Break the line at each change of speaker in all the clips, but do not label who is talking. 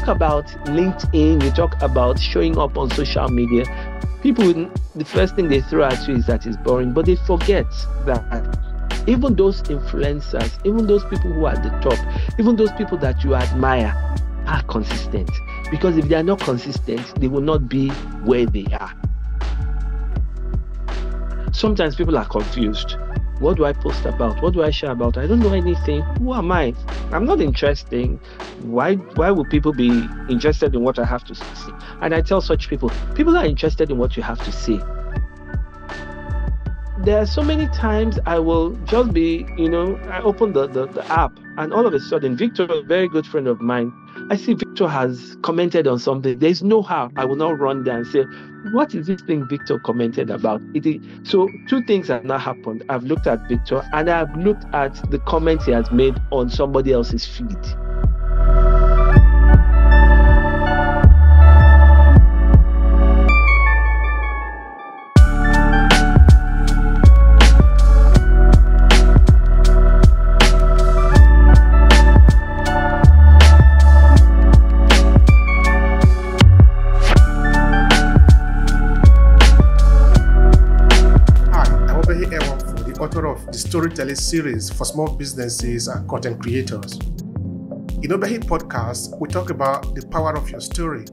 about LinkedIn, you talk about showing up on social media, people, the first thing they throw at you is that it's boring, but they forget that even those influencers, even those people who are at the top, even those people that you admire are consistent. Because if they are not consistent, they will not be where they are. Sometimes people are confused. What do I post about? What do I share about? I don't know anything. Who am I? I'm not interesting. Why would people be interested in what I have to say? And I tell such people are interested in what you have to say. There are so many times I will just be, I open the app and all of a sudden, Victor, a very good friend of mine, I see Victor has commented on something. There's no how I will not run there and say, what is this thing Victor commented about? So two things have now happened. I've looked at Victor and I've looked at the comments he has made on somebody else's feed.
The storytelling series for small businesses and content creators. In Obehi Podcast, we talk about the power of your story,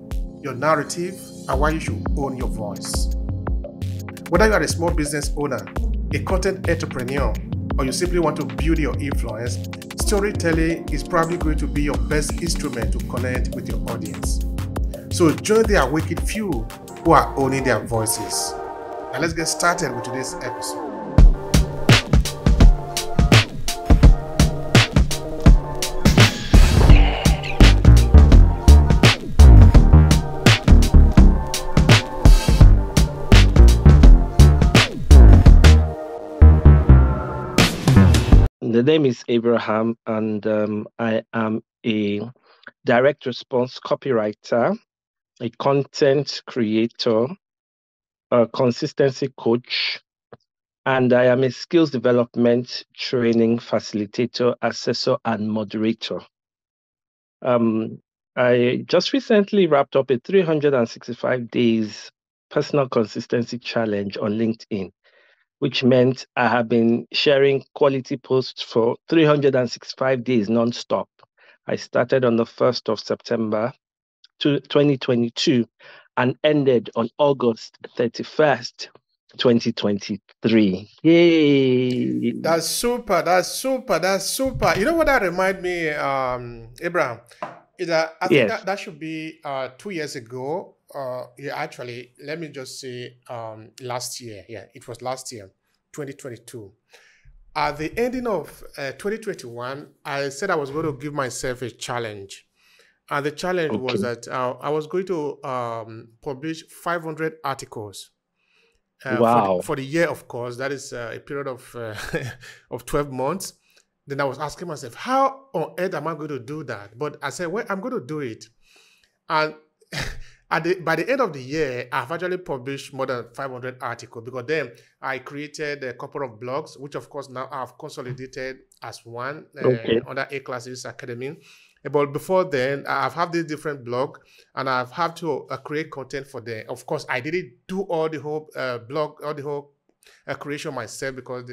your narrative, and why you should own your voice. Whether you are a small business owner, a content entrepreneur, or you simply want to build your influence, storytelling is probably going to be your best instrument to connect with your audience. So join the awakened few who are owning their voices. Now let's get started with today's episode.
The name is Abraham, and I am a direct response copywriter, a content creator, a consistency coach, and I am a skills development training facilitator, assessor, and moderator. I just recently wrapped up a 365 days personal consistency challenge on LinkedIn, which meant I have been sharing quality posts for 365 days nonstop. I started on the 1st of September 2022 and ended on August 31st, 2023. Yay!
That's super. You know what that reminds me, Abraham? Is that I think that should be 2 years ago. Actually, let me just say last year. Yeah, it was last year, 2022. At the ending of 2021, I said I was going to give myself a challenge. And the challenge was that I was going to publish 500 articles.
Wow.
For the year, of course. That is a period of of 12 months. Then I was asking myself, how on earth am I going to do that? But I said, well, I'm going to do it. And by the end of the year, I've actually published more than 500 articles, because then I created a couple of blogs, which of course now I've consolidated as one under A Classes Academy. But before then, I've had this different blog, and I've had to create content for them. Of course, I didn't do all the whole blog, all the whole creation myself, because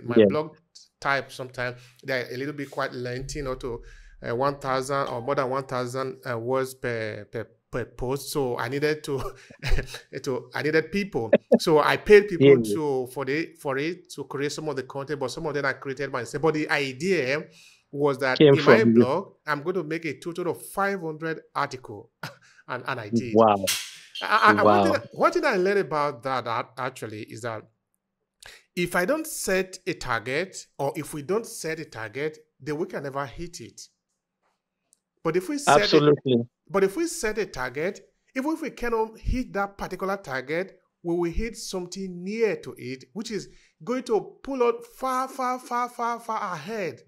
my blog type sometimes they're a little bit quite lengthy, to 1,000 or more than 1,000 words per post. So I needed I needed people. So I paid people for it to create some of the content, but some of them I created myself. But the idea was that in my blog, I'm going to make a total of 500 articles, and I did.
Wow.
One thing I learned about that actually is that if I don't set a target, or if we don't set a target, then we can never hit it. But if we set a target, even if we cannot hit that particular target, we will hit something near to it, which is going to pull out far ahead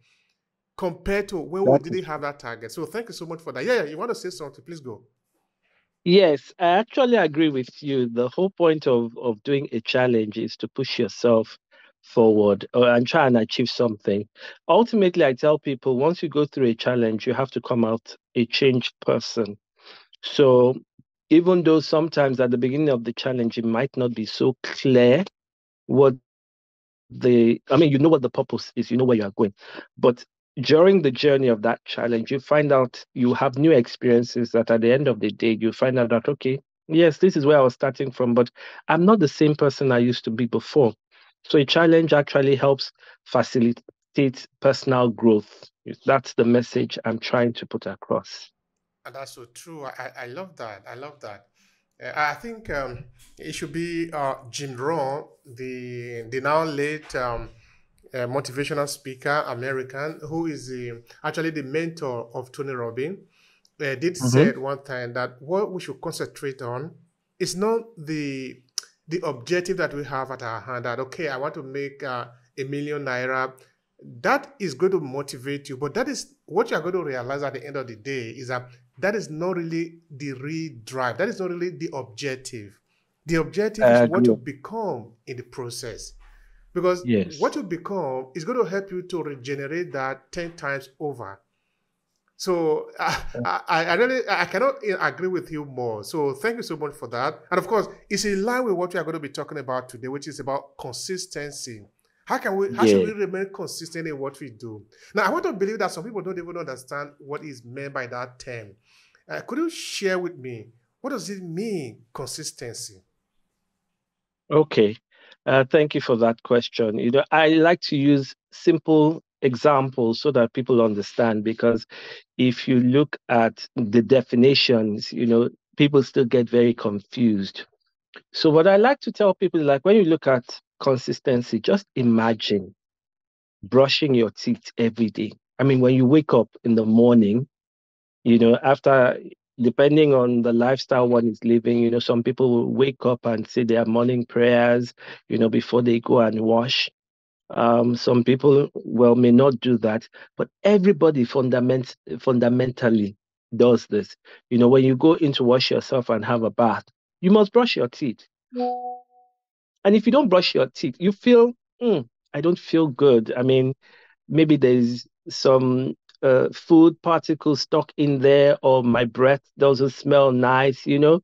compared to when we didn't have that target. So thank you so much for that. Yeah, you want to say something? Please go.
Yes, I actually agree with you. The whole point of doing a challenge is to push yourself forward and try and achieve something. Ultimately, I tell people, once you go through a challenge, you have to come out a changed person. So even though sometimes at the beginning of the challenge, it might not be so clear you know what the purpose is, you know where you are going. But during the journey of that challenge, you find out you have new experiences that at the end of the day, you find out that, okay, yes, this is where I was starting from, but I'm not the same person I used to be before. So a challenge actually helps facilitate personal growth. That's the message I'm trying to put across.
And that's so true. I love that. I love that. I think it should be Jim Rohn, the now late motivational speaker, American, who is actually the mentor of Tony Robbins, did
Hmm.
said one time that what we should concentrate on is not the objective that we have at our hand. That okay, I want to make ₦1 million. That is going to motivate you, but that is what you are going to realize at the end of the day is that that is not really the real drive. That is not really the objective. The objective
I
is what you
agree.
become in the process. Because what
Yes.
you become is going to help you to regenerate that 10 times over. So I really I cannot agree with you more. So thank you so much for that. And of course, it's in line with what we are going to be talking about today, which is about consistency. How should
Yeah.
we remain consistent in what we do? Now, I want to believe that some people don't even understand what is meant by that term. Could you share with me what does it mean, consistency?
Okay. Thank you for that question. You know, I like to use simple examples so that people understand because if you look at the definitions, you know, people still get very confused. So what I like to tell people is like when you look at consistency, just imagine brushing your teeth every day. I mean, when you wake up in the morning, you know, after depending on the lifestyle one is living, you know, some people will wake up and say their morning prayers, you know, before they go and wash. Some people, well, may not do that, but everybody fundamentally does this. You know, when you go in to wash yourself and have a bath, you must brush your teeth. And if you don't brush your teeth, you feel, I don't feel good. I mean, maybe there's some food particles stuck in there, or my breath doesn't smell nice, you know.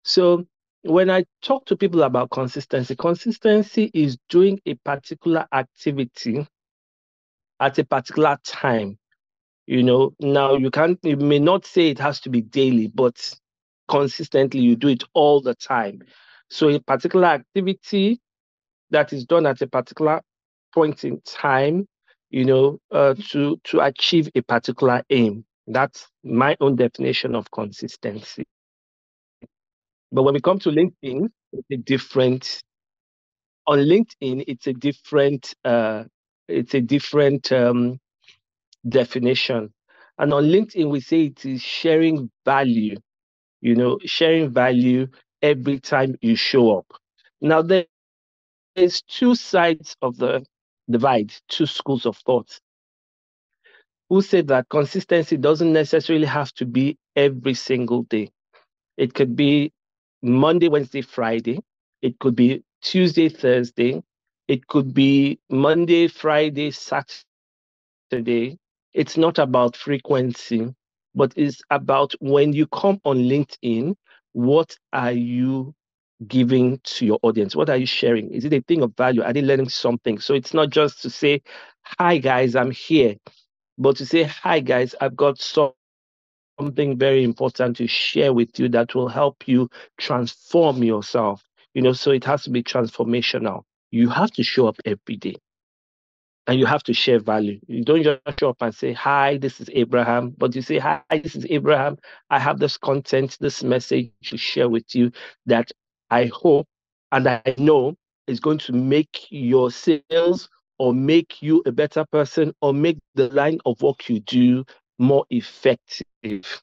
So when I talk to people about consistency, consistency is doing a particular activity at a particular time. You know, now you may not say it has to be daily, but consistently you do it all the time. So a particular activity that is done at a particular point in time, you know, to achieve a particular aim. That's my own definition of consistency. But when we come to LinkedIn, it's a different on LinkedIn, it's a different definition. And on LinkedIn, we say it is sharing value, you know, sharing value every time you show up. Now, there's two sides of the divide, two schools of thought who say that consistency doesn't necessarily have to be every single day. It could be Monday, Wednesday, Friday. It could be Tuesday, Thursday. It could be Monday, Friday, Saturday. It's not about frequency, but it's about when you come on LinkedIn, what are you giving to your audience? What are you sharing? Is it a thing of value? Are they learning something? So it's not just to say, hi guys, I'm here, but to say, hi guys, I've got something very important to share with you that will help you transform yourself. You know, so it has to be transformational. You have to show up every day and you have to share value. You don't just show up and say, hi, this is Abraham, but you say, hi, this is Abraham. I have this content, this message to share with you that I hope and I know is going to make your sales or make you a better person or make the line of work you do more effective.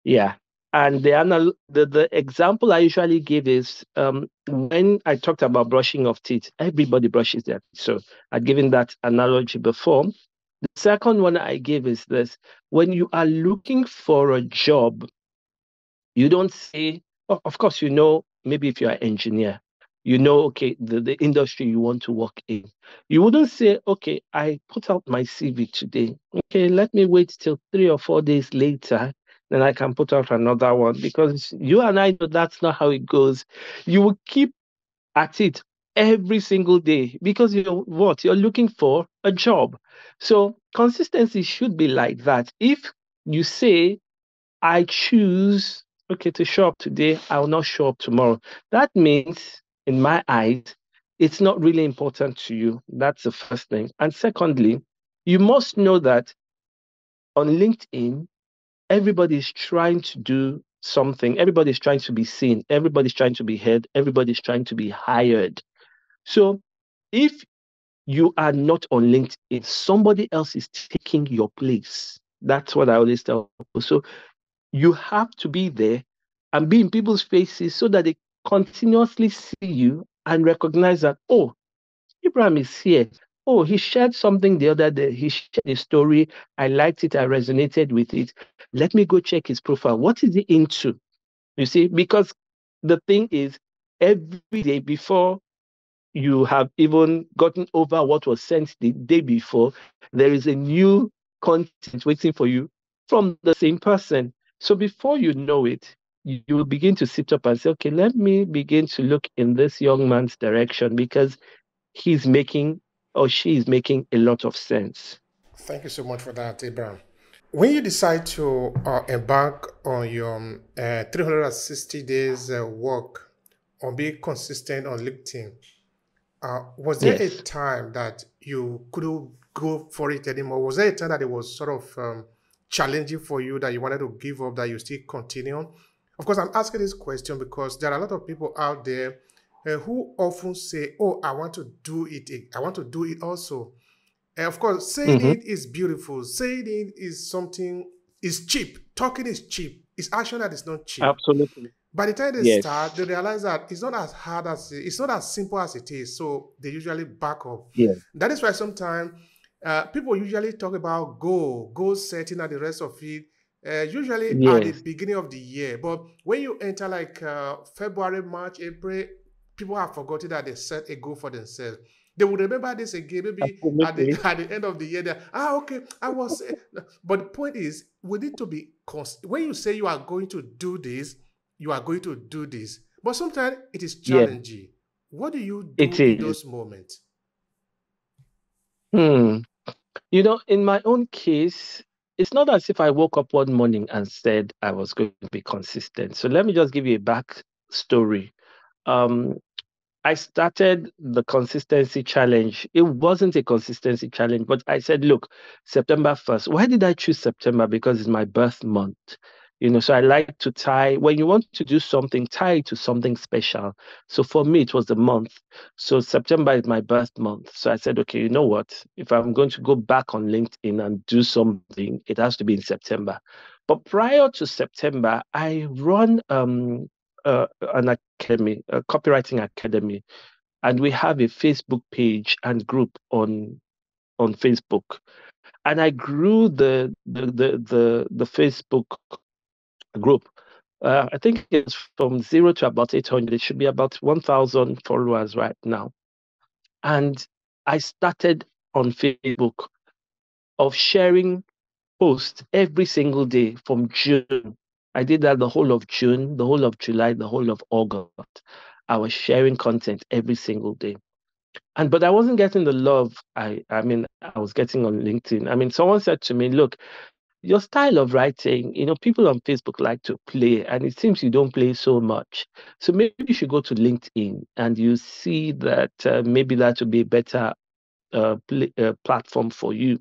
Yeah. And the example I usually give is when I talked about brushing of teeth, everybody brushes their teeth. So I've given that analogy before. The second one I give is this: when you are looking for a job, you don't say, oh, of course, you know, maybe if you're an engineer, you know, okay, the industry you want to work in. You wouldn't say, okay, I put out my CV today. Okay, let me wait till 3 or 4 days later. then I can put out another one, because you and I know that's not how it goes. You will keep at it every single day because you're what? You're looking for a job. So consistency should be like that. If you say, I choose, okay, to show up today, I will not show up tomorrow. That means, in my eyes, it's not really important to you. That's the first thing. And secondly, you must know that on LinkedIn, everybody's trying to do something. Everybody's trying to be seen. Everybody's trying to be heard. Everybody's trying to be hired. So if you are not on LinkedIn, somebody else is taking your place. That's what I always tell people. So you have to be there and be in people's faces so that they continuously see you and recognize that, oh, Abraham is here. Oh, he shared something the other day. He shared a story. I liked it. I resonated with it. Let me go check his profile. What is he into? You see, because the thing is, every day before you have even gotten over what was sent the day before, there is a new content waiting for you from the same person. So before you know it, you will begin to sit up and say, okay, let me begin to look in this young man's direction because he's making or she is making a lot of sense.
Thank you so much for that, Abraham. When you decide to embark on your 360 days work on being consistent on LinkedIn, was there a
Yes.
time that you couldn't go for it anymore? Was there a time that it was sort of challenging for you, that you wanted to give up, that you still continue on? Of course, I'm asking this question because there are a lot of people out there who often say, "Oh, I want to do it. I want to do it also." And of course, saying
Mm-hmm.
it is beautiful. Saying it is something is cheap. Talking is cheap. It's action that is not cheap.
Absolutely.
By the time they start,
Yes.
they realize that it's not as hard as it's not as simple as it is. So they usually back up.
Yes.
That is why sometimes people usually talk about goal setting, and the rest of it. Usually at the
Yes.
beginning of the year, but when you enter like February, March, April, people have forgotten that they set a goal for themselves. They will remember this again, maybe at the
Absolutely.
at the end of the year. Okay, I was. But the point is, we need to be when you say you are going to do this, you are going to do this. But sometimes it is
Yes,
challenging. What do you
it
do in
is.
those moments?
Hmm. In my own case, it's not as if I woke up one morning and said I was going to be consistent. So let me just give you a back story. Um, I started the consistency challenge. It wasn't a consistency challenge, but I said, look, September 1st. Why did I choose September? Because it's my birth month. So I like to tie, when you want to do something, tie it to something special. So for me, it was the month. So September is my birth month. So I said, okay, you know what? If I'm going to go back on LinkedIn and do something, it has to be in September. But prior to September, I run an academy, a copywriting academy, and we have a Facebook page and group on Facebook. And I grew the Facebook group. I think it's from 0 to about 800. It should be about 1,000 followers right now. And I started on Facebook of sharing posts every single day from June. I did that the whole of June, the whole of July, the whole of August. I was sharing content every single day. But I wasn't getting the love I was getting on LinkedIn. Someone said to me, look, your style of writing, people on Facebook like to play, and it seems you don't play so much. So maybe you should go to LinkedIn and you see that maybe that would be a better platform for you.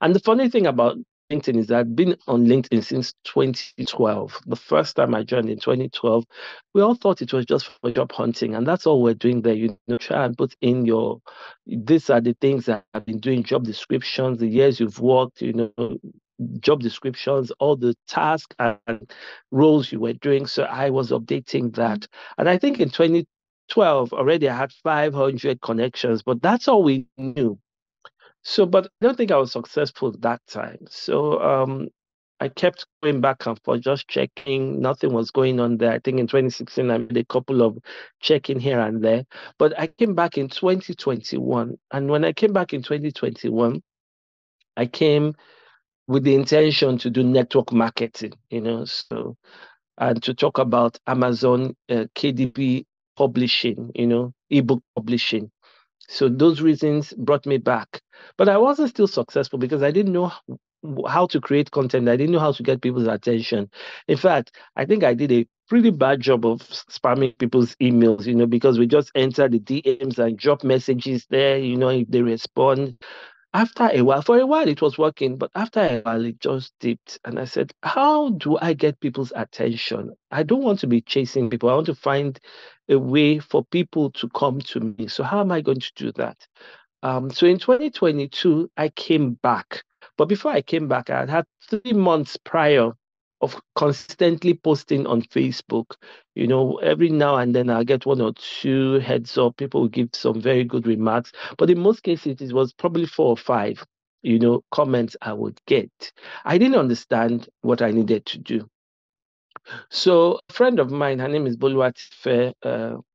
And the funny thing about LinkedIn is that I've been on LinkedIn since 2012. The first time I joined in 2012, we all thought it was just for job hunting, and that's all we're doing there. Try and put in these are the things that I've been doing, job descriptions, the years you've worked, job descriptions, all the tasks and roles you were doing. So I was updating that. And I think in 2012, already I had 500 connections, but that's all we knew. So, but I don't think I was successful that time. So, I kept going back and forth, just checking. Nothing was going on there. I think in 2016, I made a couple of checking here and there. But I came back in 2021. And when I came back in 2021, I came with the intention to do network marketing, so, and to talk about Amazon KDP publishing, ebook publishing. So those reasons brought me back. But I wasn't still successful because I didn't know how to create content. I didn't know how to get people's attention. In fact, I think I did a pretty bad job of spamming people's emails, because we just enter the DMs and drop messages there, if they respond. After a while, for a while it was working, but after a while it just dipped. And I said, how do I get people's attention? I don't want to be chasing people. I want to find a way for people to come to me. So how am I going to do that? So in 2022, I came back. But before I came back, I had 3 months prior of consistently posting on Facebook. Every now and then I'll get one or two heads up. People will give some very good remarks. But in most cases, it was probably 4 or 5, comments I would get. I didn't understand what I needed to do. So a friend of mine, her name is Boluwatife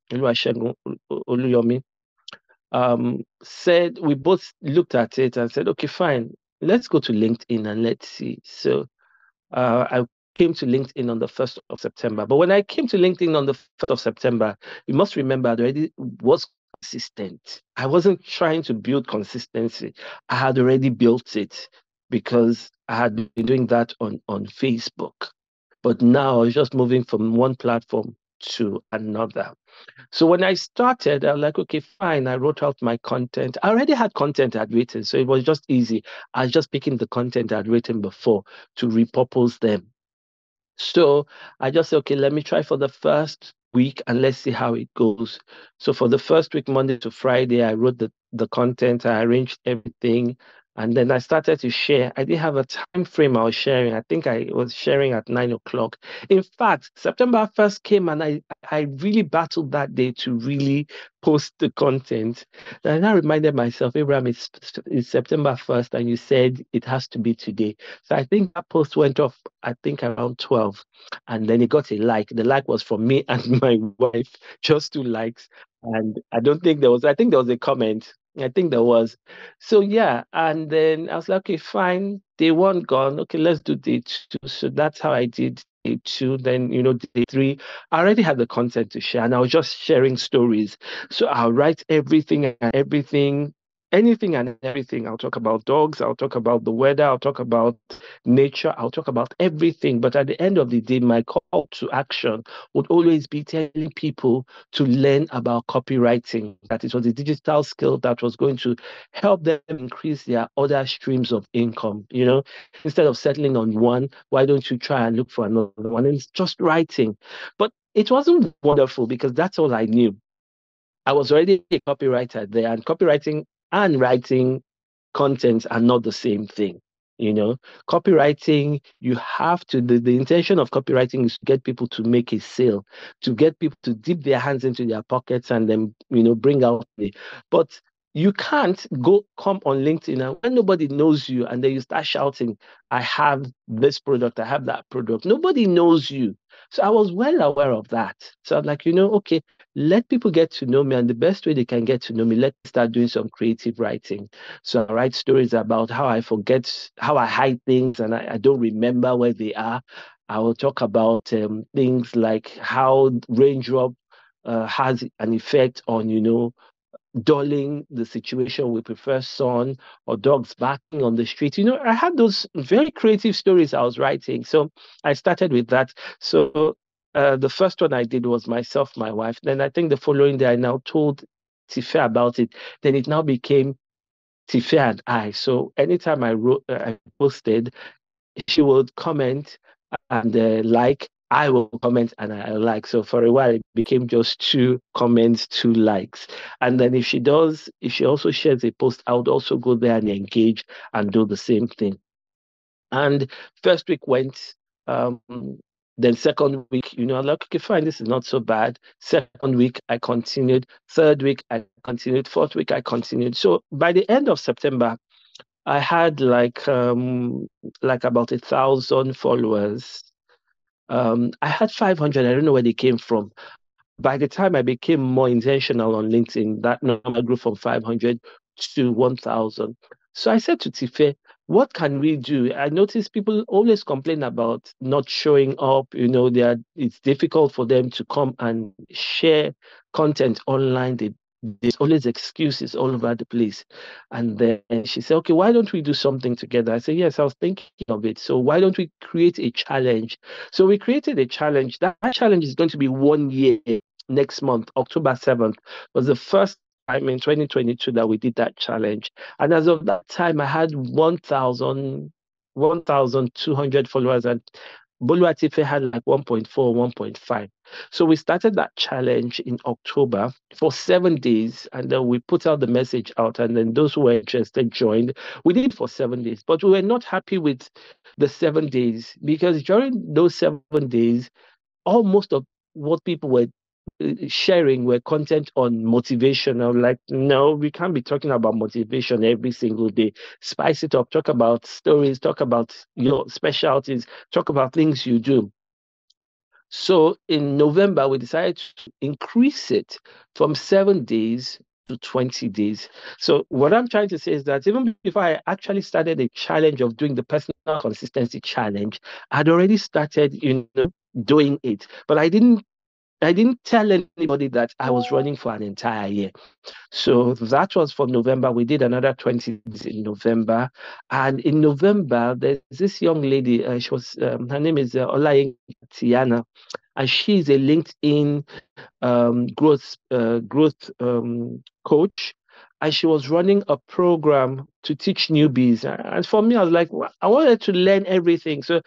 Oluwasegun Oluyomi, said, we both looked at it and said, okay, fine, let's go to LinkedIn and let's see. So I came to LinkedIn on the 1st of September. But when I came to LinkedIn on the 1st of September, you must remember I already was consistent. I wasn't trying to build consistency. I had already built it because I had been doing that on Facebook. But now I was just moving from one platform to another. So when I started, I was like, okay, fine. I wrote out my content. I already had content I'd written, so it was just easy. I was just picking the content I'd written before to repurpose them. So I just said, okay, let me try for the first week and let's see how it goes. So for the first week, Monday to Friday, I wrote the content, I arranged everything, and then I started to share. I didn't have a time frame I was sharing. I think I was sharing at 9 o'clock. In fact, September 1st came and I really battled that day to really post the content. And I reminded myself, Abraham, it's September 1st, and you said it has to be today. So I think that post went off, I think around 12, and then it got a like. The like was from me and my wife, just 2 likes. And I think there was a comment. I think there was. So yeah, and then I was like, okay, fine. Day one gone. Okay, let's do day two. So that's how I did day two. Then, day three, I already had the content to share and I was just sharing stories. So I'll write everything and everything, anything and everything. I'll talk about dogs, I'll talk about the weather, I'll talk about nature, I'll talk about everything. But at the end of the day, my call to action would always be telling people to learn about copywriting, that it was a digital skill that was going to help them increase their other streams of income. Instead of settling on one, why don't you try and look for another one? And it's just writing. But it wasn't wonderful because that's all I knew. I was already a copywriter there, and copywriting and writing content are not the same thing. Copywriting, you have to, the intention of copywriting is to get people to make a sale, to get people to dip their hands into their pockets and then, bring out the, but you can't come on LinkedIn and when nobody knows you and then you start shouting, I have this product, I have that product. Nobody knows you. So I was well aware of that. So I'm like, okay, let people get to know me. And the best way they can get to know me, let's start doing some creative writing. So I write stories about how I forget, how I hide things and I don't remember where they are. I will talk about things like how raindrop has an effect on, dulling the situation. We prefer sun or dogs barking on the street. I had those very creative stories I was writing. So I started with that. So the first one I did was myself, my wife. Then I think the following day I now told Tife about it. Then it now became Tife and I. So anytime I posted, she would comment and like. I will comment and I like. So for a while, it became just 2 comments, 2 likes. And then if she also shares a post, I would also go there and engage and do the same thing. And first week went, um, then second week, I'm like, okay, fine, this is not so bad. Second week, I continued. Third week, I continued. Fourth week, I continued. So by the end of September, I had like about 1,000 followers. I had 500. I don't know where they came from. By the time I became more intentional on LinkedIn, that number grew from 500 to 1,000. So I said to Tife, what can we do? I notice people always complain about not showing up. It's difficult for them to come and share content online. There's always excuses all over the place. And then she said, okay, why don't we do something together? I said, yes, I was thinking of it. So why don't we create a challenge? So we created a challenge. That challenge is going to be 1 year next month, October 7th, was the first time in 2022 that we did that challenge. And as of that time, I had 1,200 followers, and Boluatife had like 1.4, 1.5. So we started that challenge in October for 7 days, and then we put out the message out, and then those who were interested joined. We did it for 7 days, but we were not happy with the 7 days because during those 7 days, almost of what people were sharing were content on motivation. I'm like, no, we can't be talking about motivation every single day. Spice it up. Talk about stories. Talk about your specialties. Talk about things you do. So in November, we decided to increase it from 7 days to 20 days. So what I'm trying to say is that even before I actually started a challenge of doing the personal consistency challenge, I'd already started, doing it. But I didn't tell anybody that I was running for an entire year. So that was for November. We did another 20 days in November. And in November, there's this young lady. Her name is Olayinka Tiana. And she's a LinkedIn growth coach. And she was running a program to teach newbies. And for me, I was like, well, I wanted to learn everything. So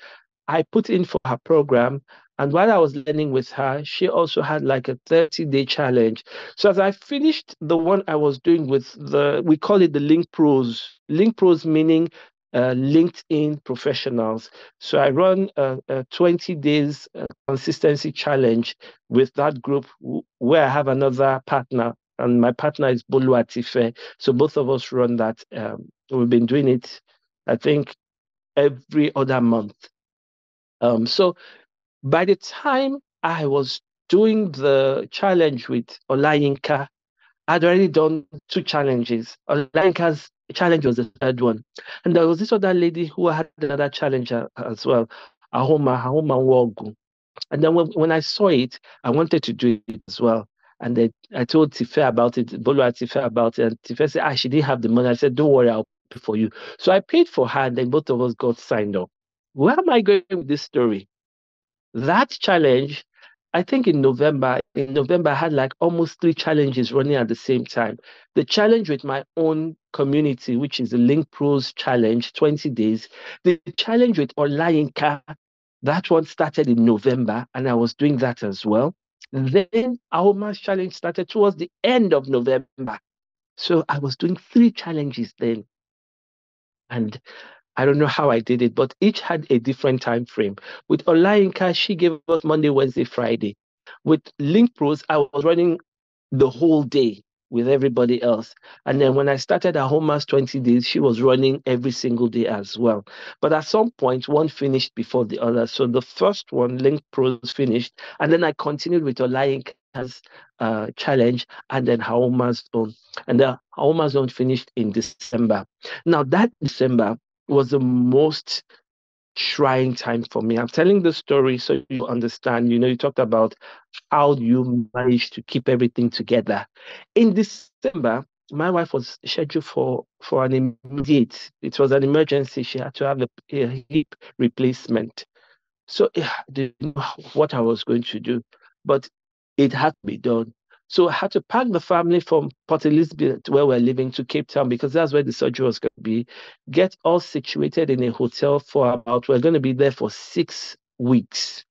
I put in for her program. And while I was learning with her, she also had like a 30-day challenge. So as I finished the one I was doing with we call it the Link Pros meaning LinkedIn professionals. So I run a 20 days consistency challenge with that group where I have another partner. And my partner is Bolu Atife. So both of us run that. We've been doing it, I think, every other month. So by the time I was doing the challenge with Olayinka, I'd already done two challenges. Olayinka's challenge was the third one. And there was this other lady who had another challenge as well, Ahoma Wogu. And then when I saw it, I wanted to do it as well. And then I told Tife about it, Bolu Tife about it. And Tife said, she didn't have the money. I said, don't worry, I'll pay for you. So I paid for her, and then both of us got signed up. Where am I going with this story? That challenge, I think in November, I had like almost three challenges running at the same time. The challenge with my own community, which is the Link Pros challenge, 20 days. The challenge with Olayinka, that one started in November, and I was doing that as well. Then Ahoma's challenge started towards the end of November. So I was doing three challenges then. And I don't know how I did it, but each had a different time frame. With Olayinka, she gave us Monday, Wednesday, Friday. With Link Pros, I was running the whole day with everybody else. And then when I started at Homer's 20 days, she was running every single day as well. But at some point, one finished before the other. So the first one, Link Pros, finished. And then I continued with Olayinka's challenge and then Haoma's own. And the Haoma's own finished in December. Now, that December was the most trying time for me. I'm telling the story so you understand. You talked about how you manage to keep everything together. In December, my wife was scheduled for an immediate. It was an emergency. She had to have a hip replacement. So I didn't know what I was going to do, but it had to be done. So I had to pack the family from Port Elizabeth, where we're living, to Cape Town because that's where the surgery was going to be. Get all situated in a hotel we're going to be there for 6 weeks.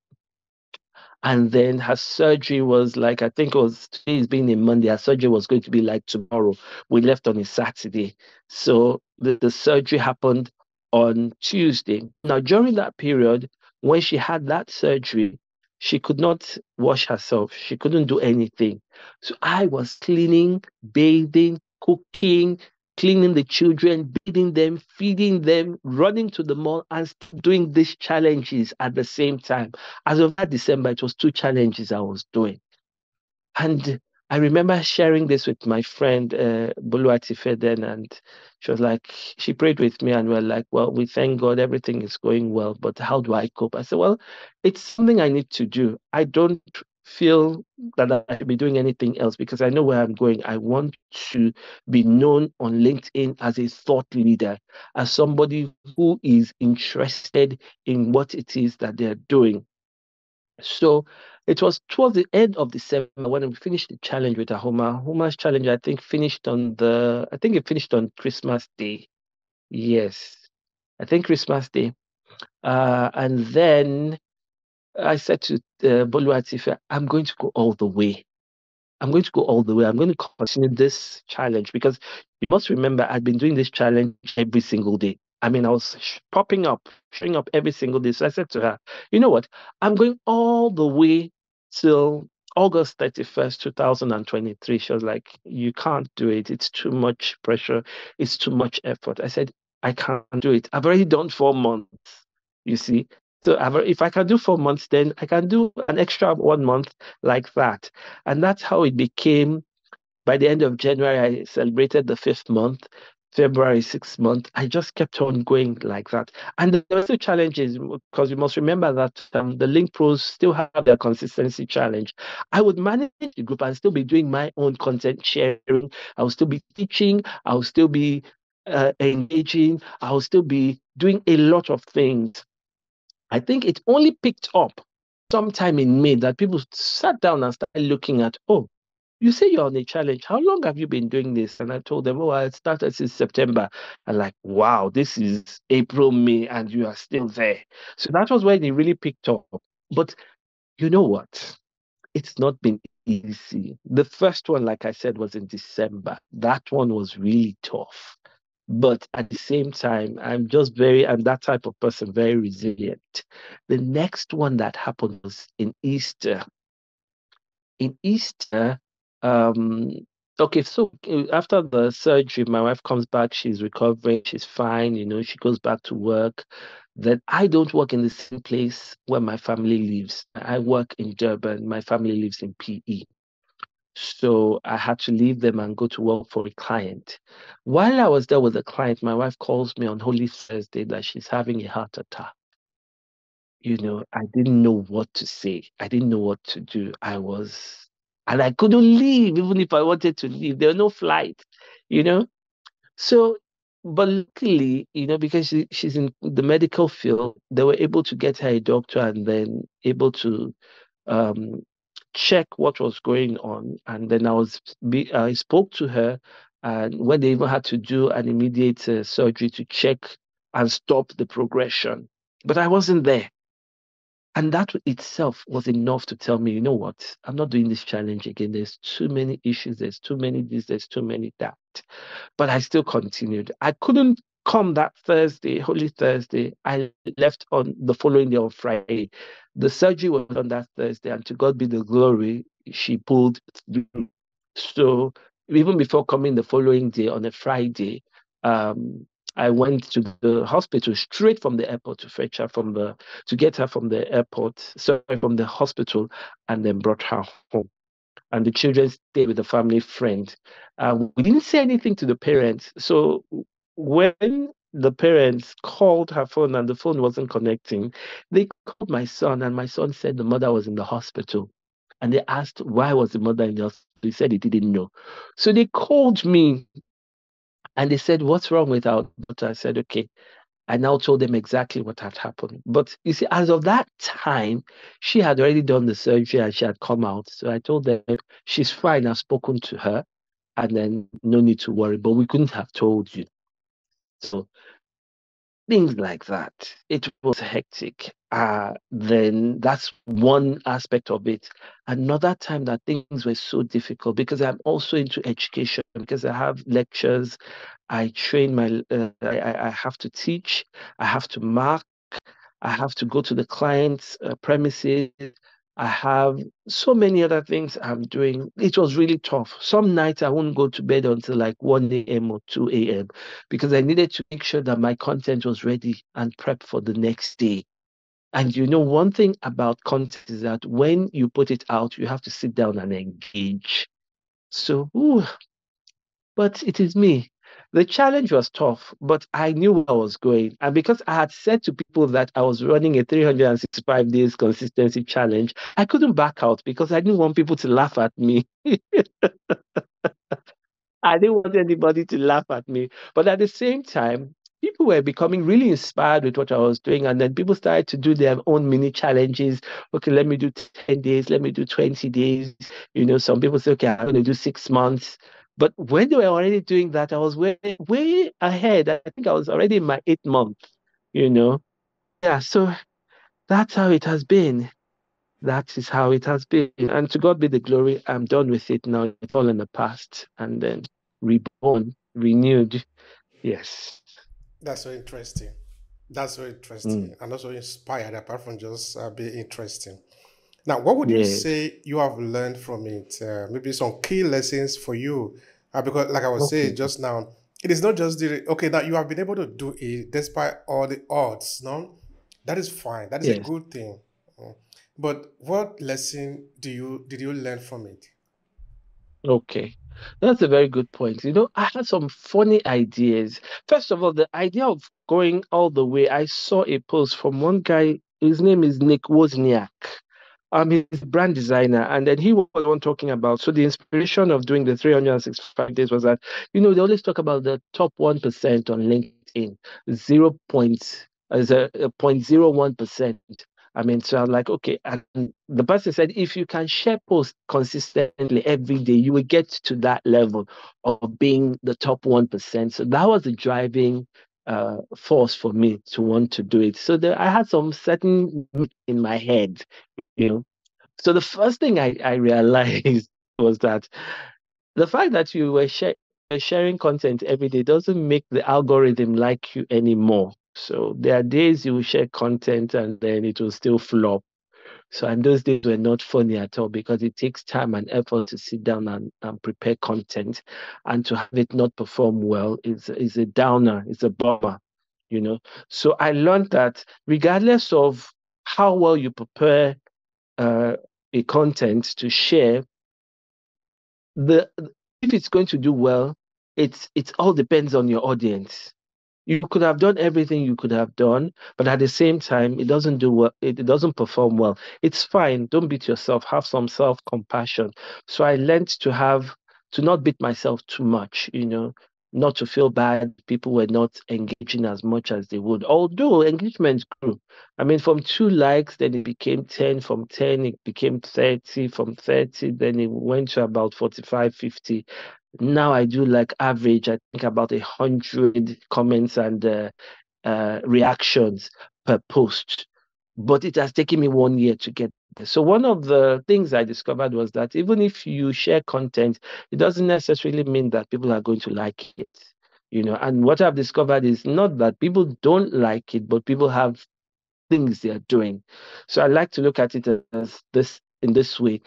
And then her surgery was like, I think it was today's being a Monday, her surgery was going to be like tomorrow. We left on a Saturday. So the surgery happened on Tuesday. Now, during that period, when she had that surgery, she could not wash herself. She couldn't do anything. So I was cleaning, bathing, cooking, cleaning the children, bathing them, feeding them, running to the mall, and doing these challenges at the same time. As of that December, it was two challenges I was doing. And I remember sharing this with my friend Boluatife then, and she was like, she prayed with me, and we're like, well, we thank God everything is going well, but how do I cope? I said, well, it's something I need to do. I don't feel that I should be doing anything else because I know where I'm going. I want to be known on LinkedIn as a thought leader, as somebody who is interested in what it is that they're doing. So it was towards the end of December when we finished the challenge with Ahoma. Ahoma's challenge, I think it finished on Christmas Day. Yes, I think Christmas Day. And then I said to Bolu Atife, I'm going to go all the way. I'm going to go all the way. I'm going to continue this challenge because you must remember I'd been doing this challenge every single day. I mean, I was popping up, showing up every single day. So I said to her, you know what? I'm going all the way till August 31st, 2023. She was like, you can't do it. It's too much pressure. It's too much effort. I said, I can't do it. I've already done 4 months, you see. So if I can do 4 months, then I can do an extra 1 month like that. And that's how it became. By the end of January, I celebrated the 5th month. February, 6th month. I just kept on going like that. And there were still challenges because you must remember that the Link Pros still have their consistency challenge. I would manage the group and still be doing my own content sharing. I will still be teaching. I will still be engaging. I will still be doing a lot of things. I think it only picked up sometime in May that people sat down and started looking at, oh, you say you're on a challenge. How long have you been doing this? And I told them, oh, I started since September. And like, wow, this is April, May, and you are still there. So that was when it really picked up. But you know what? It's not been easy. The first one, like I said, was in December. That one was really tough. But at the same time, I'm that type of person, very resilient. The next one that happened was in Easter. In Easter, um, okay, so after the surgery, my wife comes back, she's recovering, she's fine, she goes back to work. Then I don't work in the same place where my family lives. I work in Durban, my family lives in PE. So I had to leave them and go to work for a client. While I was there with the client, my wife calls me on Holy Thursday that she's having a heart attack. I didn't know what to say. I didn't know what to do. And I couldn't leave, even if I wanted to leave. There were no flight, you know. So, but luckily, because she's in the medical field, they were able to get her a doctor and then able to um, check what was going on. And then I spoke to her, and when they even had to do an immediate surgery to check and stop the progression, but I wasn't there. And that itself was enough to tell me, you know what? I'm not doing this challenge again. There's too many issues. There's too many this. There's too many that. But I still continued. I couldn't come that Thursday, Holy Thursday. I left on the following day on Friday. The surgery was on that Thursday, and to God be the glory, she pulled through. So even before coming the following day on a Friday, um, I went to the hospital straight from the airport to fetch her to get her from the airport, sorry, from the hospital, and then brought her home. And the children stayed with the family friend. We didn't say anything to the parents. So when the parents called her phone and the phone wasn't connecting, they called my son, and my son said the mother was in the hospital. And they asked why was the mother in the hospital. He said he didn't know. So they called me and they said, what's wrong with our daughter? I said, okay. I now told them exactly what had happened. But you see, as of that time, she had already done the surgery and she had come out. So I told them she's fine. I've spoken to her, and then no need to worry. But we couldn't have told you. So things like that. It was hectic. Then that's one aspect of it. Another time that things were so difficult because I'm also into education, because I have lectures, I train I have to teach, I have to mark, I have to go to the client's premises. I have so many other things I'm doing. It was really tough. Some nights I won't go to bed until like 1 a.m. or 2 a.m. because I needed to make sure that my content was ready and prepped for the next day. And one thing about content is that when you put it out, you have to sit down and engage. So, ooh, but it is me. The challenge was tough, but I knew where I was going. And because I had said to people that I was running a 365 days consistency challenge, I couldn't back out because I didn't want people to laugh at me. I didn't want anybody to laugh at me. But at the same time, people were becoming really inspired with what I was doing. And then people started to do their own mini challenges. Okay, let me do 10 days, let me do 20 days. Some people say, okay, I'm going to do 6 months. But when they were already doing that, I was way, way ahead. I think I was already in my 8th month, you know. Yeah, so that's how it has been. That is how it has been. And to God be the glory. I'm done with it now. It's all in the past. And then reborn, renewed. Yes.
That's so interesting. That's so
Mm,
interesting and also inspired, apart from just being interesting. Now, what would you
yes.
say you have learned from it? Maybe some key lessons for you. Because, like I was saying
Okay.
just now, it is not just the, okay, now you have been able to do it despite all the odds, no? That is fine. That is a
Yes.
good thing. Mm. But what lesson did you learn from it?
Okay. That's a very good point. I had some funny ideas. First of all, the idea of going all the way, I saw a post from one guy. His name is Nick Wozniak. He's a brand designer, and then he was the one talking about. So the inspiration of doing the 365 days was that, they always talk about the top 1% on LinkedIn, 0.01%. So I'm like, okay. And the person said, if you can share posts consistently every day, you will get to that level of being the top 1%. So that was the driving force for me to want to do it. So I had some certain in my head, you know. So the first thing I realized was that the fact that you were sharing content every day doesn't make the algorithm like you anymore. So there are days you will share content and then it will still flop. So, and those days were not funny at all because it takes time and effort to sit down and prepare content, and to have it not perform well is a downer, it's a bummer, you know. So I learned that regardless of how well you prepare uh, a content to share, the if it's going to do well, it all depends on your audience. You could have done everything you could have done, but at the same time, it doesn't do well. It doesn't perform well. It's fine. Don't beat yourself. Have some self-compassion. So I learned to not beat myself too much, not to feel bad. People were not engaging as much as they would. Although engagement grew. From 2 likes, then it became 10. From 10, it became 30. From 30, then it went to about 45, 50. Now I do like average, I think about 100 comments and reactions per post. But it has taken me 1 year to get there. So one of the things I discovered was that even if you share content, it doesn't necessarily mean that people are going to like it. And what I've discovered is not that people don't like it, but people have things they are doing. So I like to look at it as this in this way.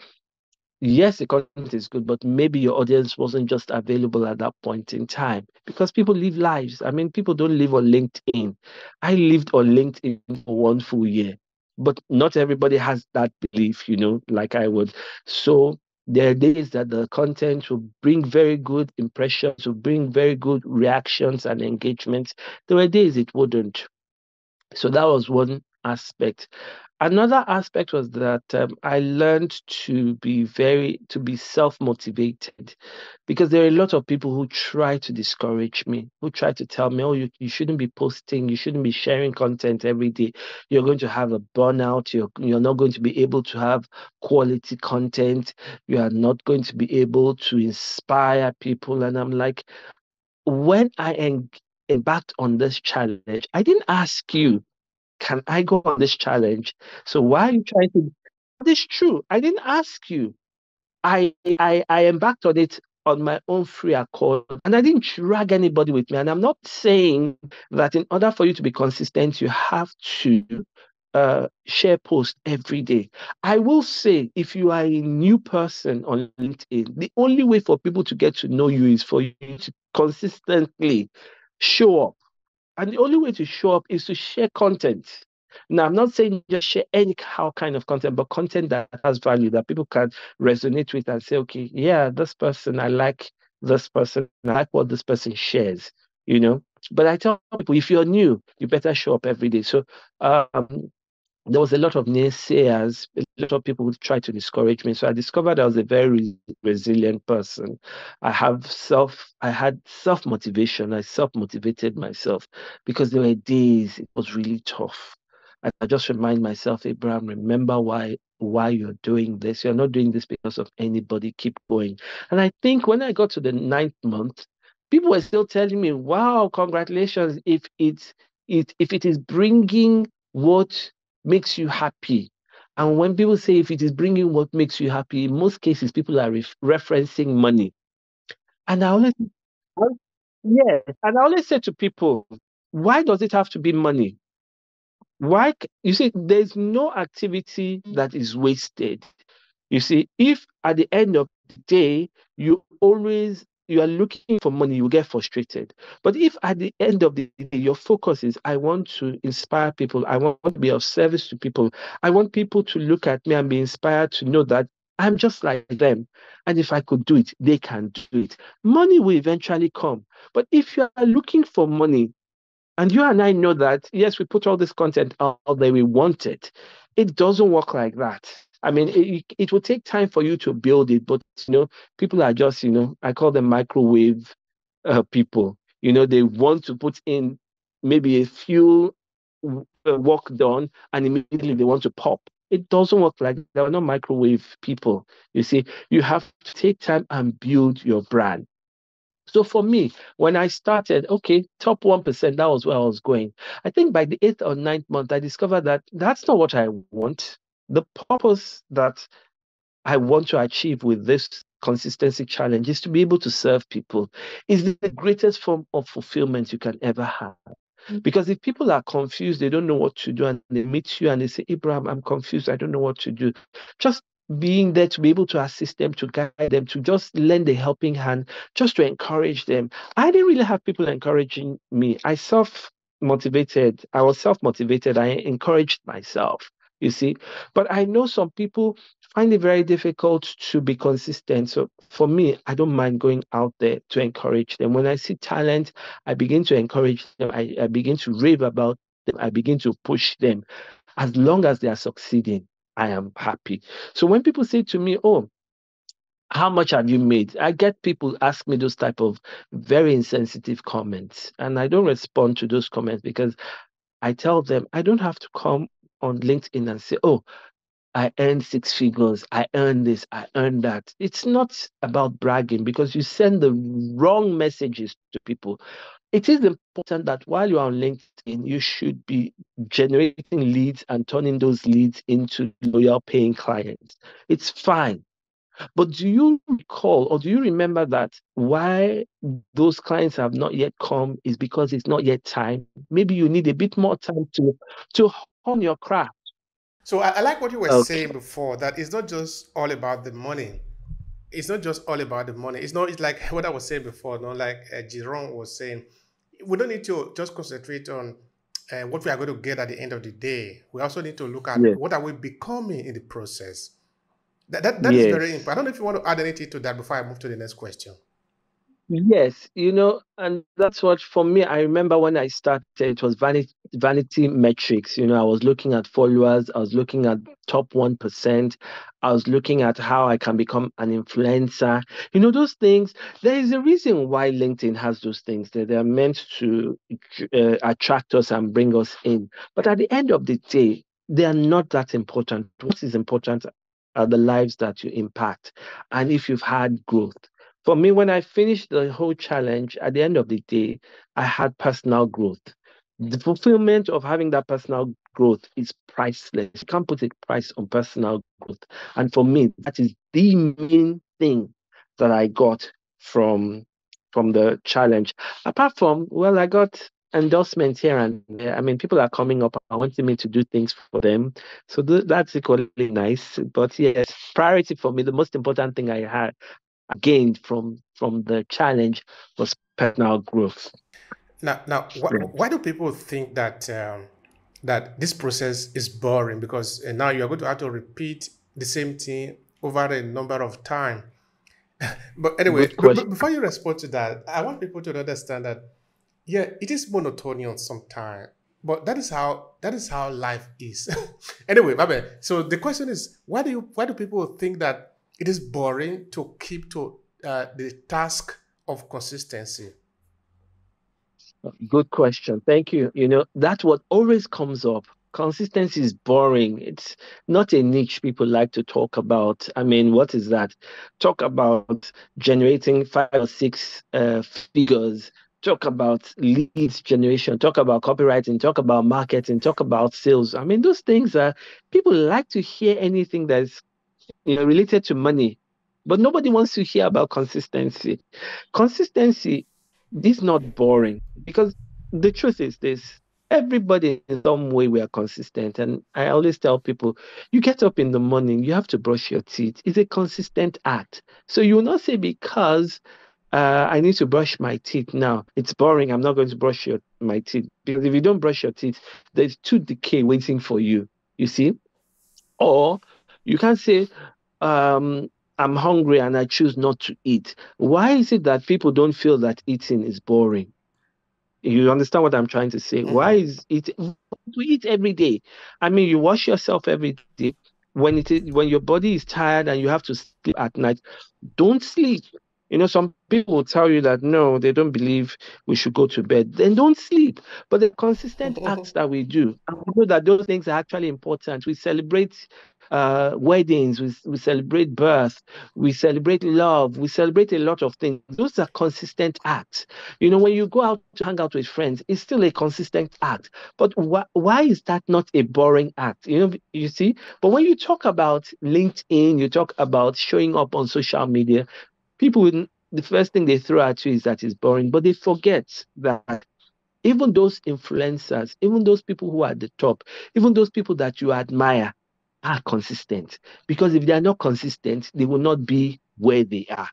Yes, the content is good, but maybe your audience wasn't just available at that point in time because people live lives. People don't live on LinkedIn. I lived on LinkedIn for 1 full year, but not everybody has that belief, like I would. So there are days that the content will bring very good impressions, will bring very good reactions and engagements. There were days it wouldn't. So that was one aspect. Another aspect was that I learned to be self-motivated, because there are a lot of people who try to discourage me, who try to tell me, oh, you shouldn't be posting, you shouldn't be sharing content every day. You're going to have a burnout. You're not going to be able to have quality content. You are not going to be able to inspire people. And I'm like, when embarked on this challenge, I didn't ask you, can I go on this challenge? So why are you trying to? That is true. I didn't ask you. I embarked on it on my own free accord, and I didn't drag anybody with me. And I'm not saying that in order for you to be consistent, you have to share posts every day. I will say, if you are a new person on LinkedIn, the only way for people to get to know you is for you to consistently show up. And the only way to show up is to share content. Now, I'm not saying just share any how kind of content, but content that has value that people can resonate with and say, okay, yeah, this person, I like this person, I like what this person shares, you know. But I tell people, if you're new, you better show up every day. So there was a lot of naysayers, a lot of people would try to discourage me. So I discovered I was a very resilient person. I had self motivation. I self motivated myself because there were days it was really tough. And I just remind myself, Abraham, remember why you're doing this. You're not doing this because of anybody. Keep going. And I think when I got to the ninth month, people were still telling me, "Wow, congratulations! If it is bringing what makes you happy." And when people say if it is bringing what makes you happy, in most cases, people are referencing money. And I- yes, and I always say to people, why does it have to be money? You see, there's no activity that is wasted. You see, if at the end of the day you are looking for money, you get frustrated. But if at the end of the day your focus is I want to inspire people, I want to be of service to people, I want people to look at me and be inspired to know that I'm just like them. And if I could do it, they can do it. Money will eventually come. But if you are looking for money, and you and I know that, yes, we put all this content out there, we want it. It doesn't work like that. I mean, it will take time for you to build it, but people are just, I call them microwave people. They want to put in maybe a few work done and immediately they want to pop. It doesn't work like that. They're not microwave people. You see, you have to take time and build your brand. So for me, when I started, okay, top 1%, that was where I was going. I think by the eighth or ninth month, I discovered that that's not what I want. The purpose that I want to achieve with this consistency challenge is to be able to serve people, is the greatest form of fulfillment you can ever have. Because if people are confused, they don't know what to do, and they meet you and they say, Abraham, I'm confused, I don't know what to do. Just being there to be able to assist them, to guide them, to just lend a helping hand, just to encourage them. I didn't really have people encouraging me. I was self motivated. I encouraged myself, you see. But I know some people find it very difficult to be consistent. So for me, I don't mind going out there to encourage them. When I see talent, I begin to encourage them. I begin to rave about them. I begin to push them. As long as they are succeeding, I am happy. So when people say to me, oh, how much have you made? I get people ask me those type of very insensitive comments, and I don't respond to those comments because I tell them I don't have to come on LinkedIn and say, oh, I earned six figures, I earned this, I earned that. It's not about bragging because you send the wrong messages to people. It is important that while you're on LinkedIn, you should be generating leads and turning those leads into loyal paying clients. It's fine. But do you recall or do you remember that why those clients have not yet come is because it's not yet time? Maybe you need a bit more time to hone your craft.
So I like what you were
Okay.
saying before, that it's not just all about the money. It's not just all about the money. It's like what I was saying before, no, like Jerome was saying, we don't need to just concentrate on what we are going to get at the end of the day. We also need to look at
Yes.
what are we becoming in the process. That is very important.
Yes.
I don't know if you want to add anything to that before I move to the next question.
Yes, and that's what for me, I remember when I started, it was vanity metrics. I was looking at followers, I was looking at top 1%, I was looking at how I can become an influencer. Those things, there is a reason why LinkedIn has those things. That they're meant to attract us and bring us in. But at the end of the day, they are not that important. What is important are the lives that you impact and if you've had growth. For me, when I finished the whole challenge, at the end of the day, I had personal growth. The fulfillment of having that personal growth is priceless. You can't put a price on personal growth. And for me, that is the main thing that I got from the challenge. Apart from, well, I got endorsements here and there. I mean, people are coming up and wanting me to do things for them. So that's equally nice. But yes, priority for me, the most important thing I had gained from the challenge was personal growth.
Now,
Yeah.
why do people think that? that this process is boring because now you're going to have to repeat the same thing over a number of time. But anyway,
Good question.
before you respond to that, I want people to understand that yeah, it is monotonous sometimes, but that is how life is. Anyway, Babe, so the question is, why do people think that it is boring to keep to the task of consistency?
Good question. Thank you. That's what always comes up. Consistency is boring. It's not a niche people like to talk about. I mean, what is that? Talk about generating 5 or 6 figures. Talk about leads generation. Talk about copywriting. Talk about marketing. Talk about sales. I mean, those things are people like to hear anything that's related to money, but nobody wants to hear about consistency. Consistency is not boring because the truth is this: everybody in some way we are consistent. And I always tell people, you get up in the morning, you have to brush your teeth. It's a consistent act. So you will not say because I need to brush my teeth now. It's boring. I'm not going to brush my teeth because if you don't brush your teeth, there's tooth decay waiting for you. You see, or you can't say I'm hungry and I choose not to eat. Why is it that people don't feel that eating is boring? You understand what I'm trying to say? Why
Mhm.
is it we eat every day? I mean, you wash yourself every day. When your body is tired and you have to sleep at night, don't sleep. Some people will tell you that no, they don't believe we should go to bed. Then don't sleep. But the consistent acts that we do, and we know that those things are actually important. We celebrate weddings, we celebrate birth, we celebrate love, we celebrate a lot of things. Those are consistent acts. When you go out to hang out with friends, it's still a consistent act. But why is that not a boring act? You see? But when you talk about LinkedIn, you talk about showing up on social media, people wouldn't, the first thing they throw at you is that it's boring, but they forget that even those influencers, even those people who are at the top, even those people that you admire are consistent. Because if they are not consistent, they will not be where they are.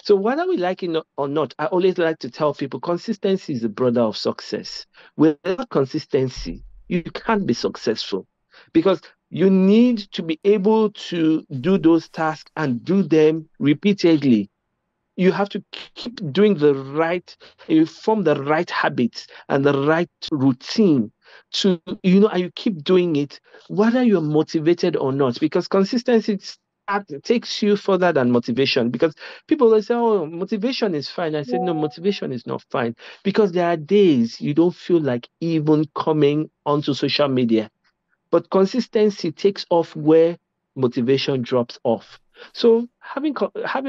So whether we like it or not, I always like to tell people consistency is the brother of success. Without consistency, you can't be successful because you need to be able to do those tasks and do them repeatedly. You have to keep doing you form the right habits and the right routine and you keep doing it, whether you're motivated or not, because consistency takes you further than motivation. Because people will say, oh, motivation is fine. I said, no, motivation is not fine because there are days you don't feel like even coming onto social media, but consistency takes off where motivation drops off. So having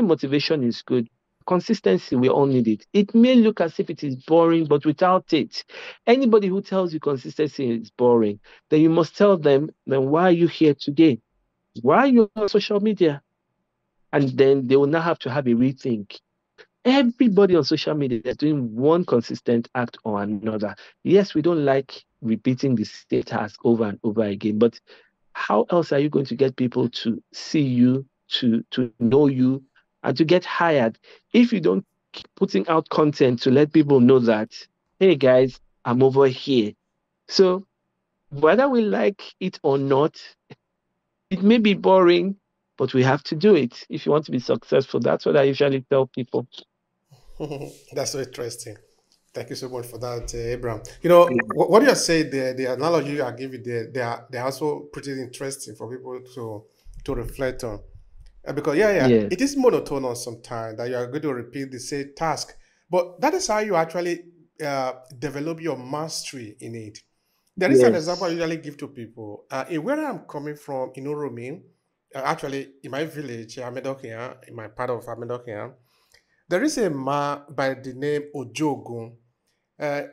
motivation is good. Consistency, we all need it. It may look as if it is boring, but without it, anybody who tells you consistency is boring, then you must tell them, then why are you here today? Why are you on social media? And then they will now have to have a rethink. Everybody on social media is doing one consistent act or another. Yes, we don't like repeating the same task over and over again, but how else are you going to get people to see you, to know you, and to get hired if you don't keep putting out content to let people know that, hey guys, I'm over here. So whether we like it or not, it may be boring, but we have to do it if you want to be successful. That's what I usually tell people.
That's so interesting. Thank you so much for that, Abraham. What you are saying there, the analogy you are giving there, they are also pretty interesting for people to reflect on. Because yeah,
Yeah.
it is monotonous sometimes that you are going to repeat the same task, but that is how you actually develop your mastery in it. There is an example I
Yes.
usually give to people. In where I'm coming from in Uromi, actually in my village, Amedokia, in my part of Amedokia, there is a man by the name Ojogun.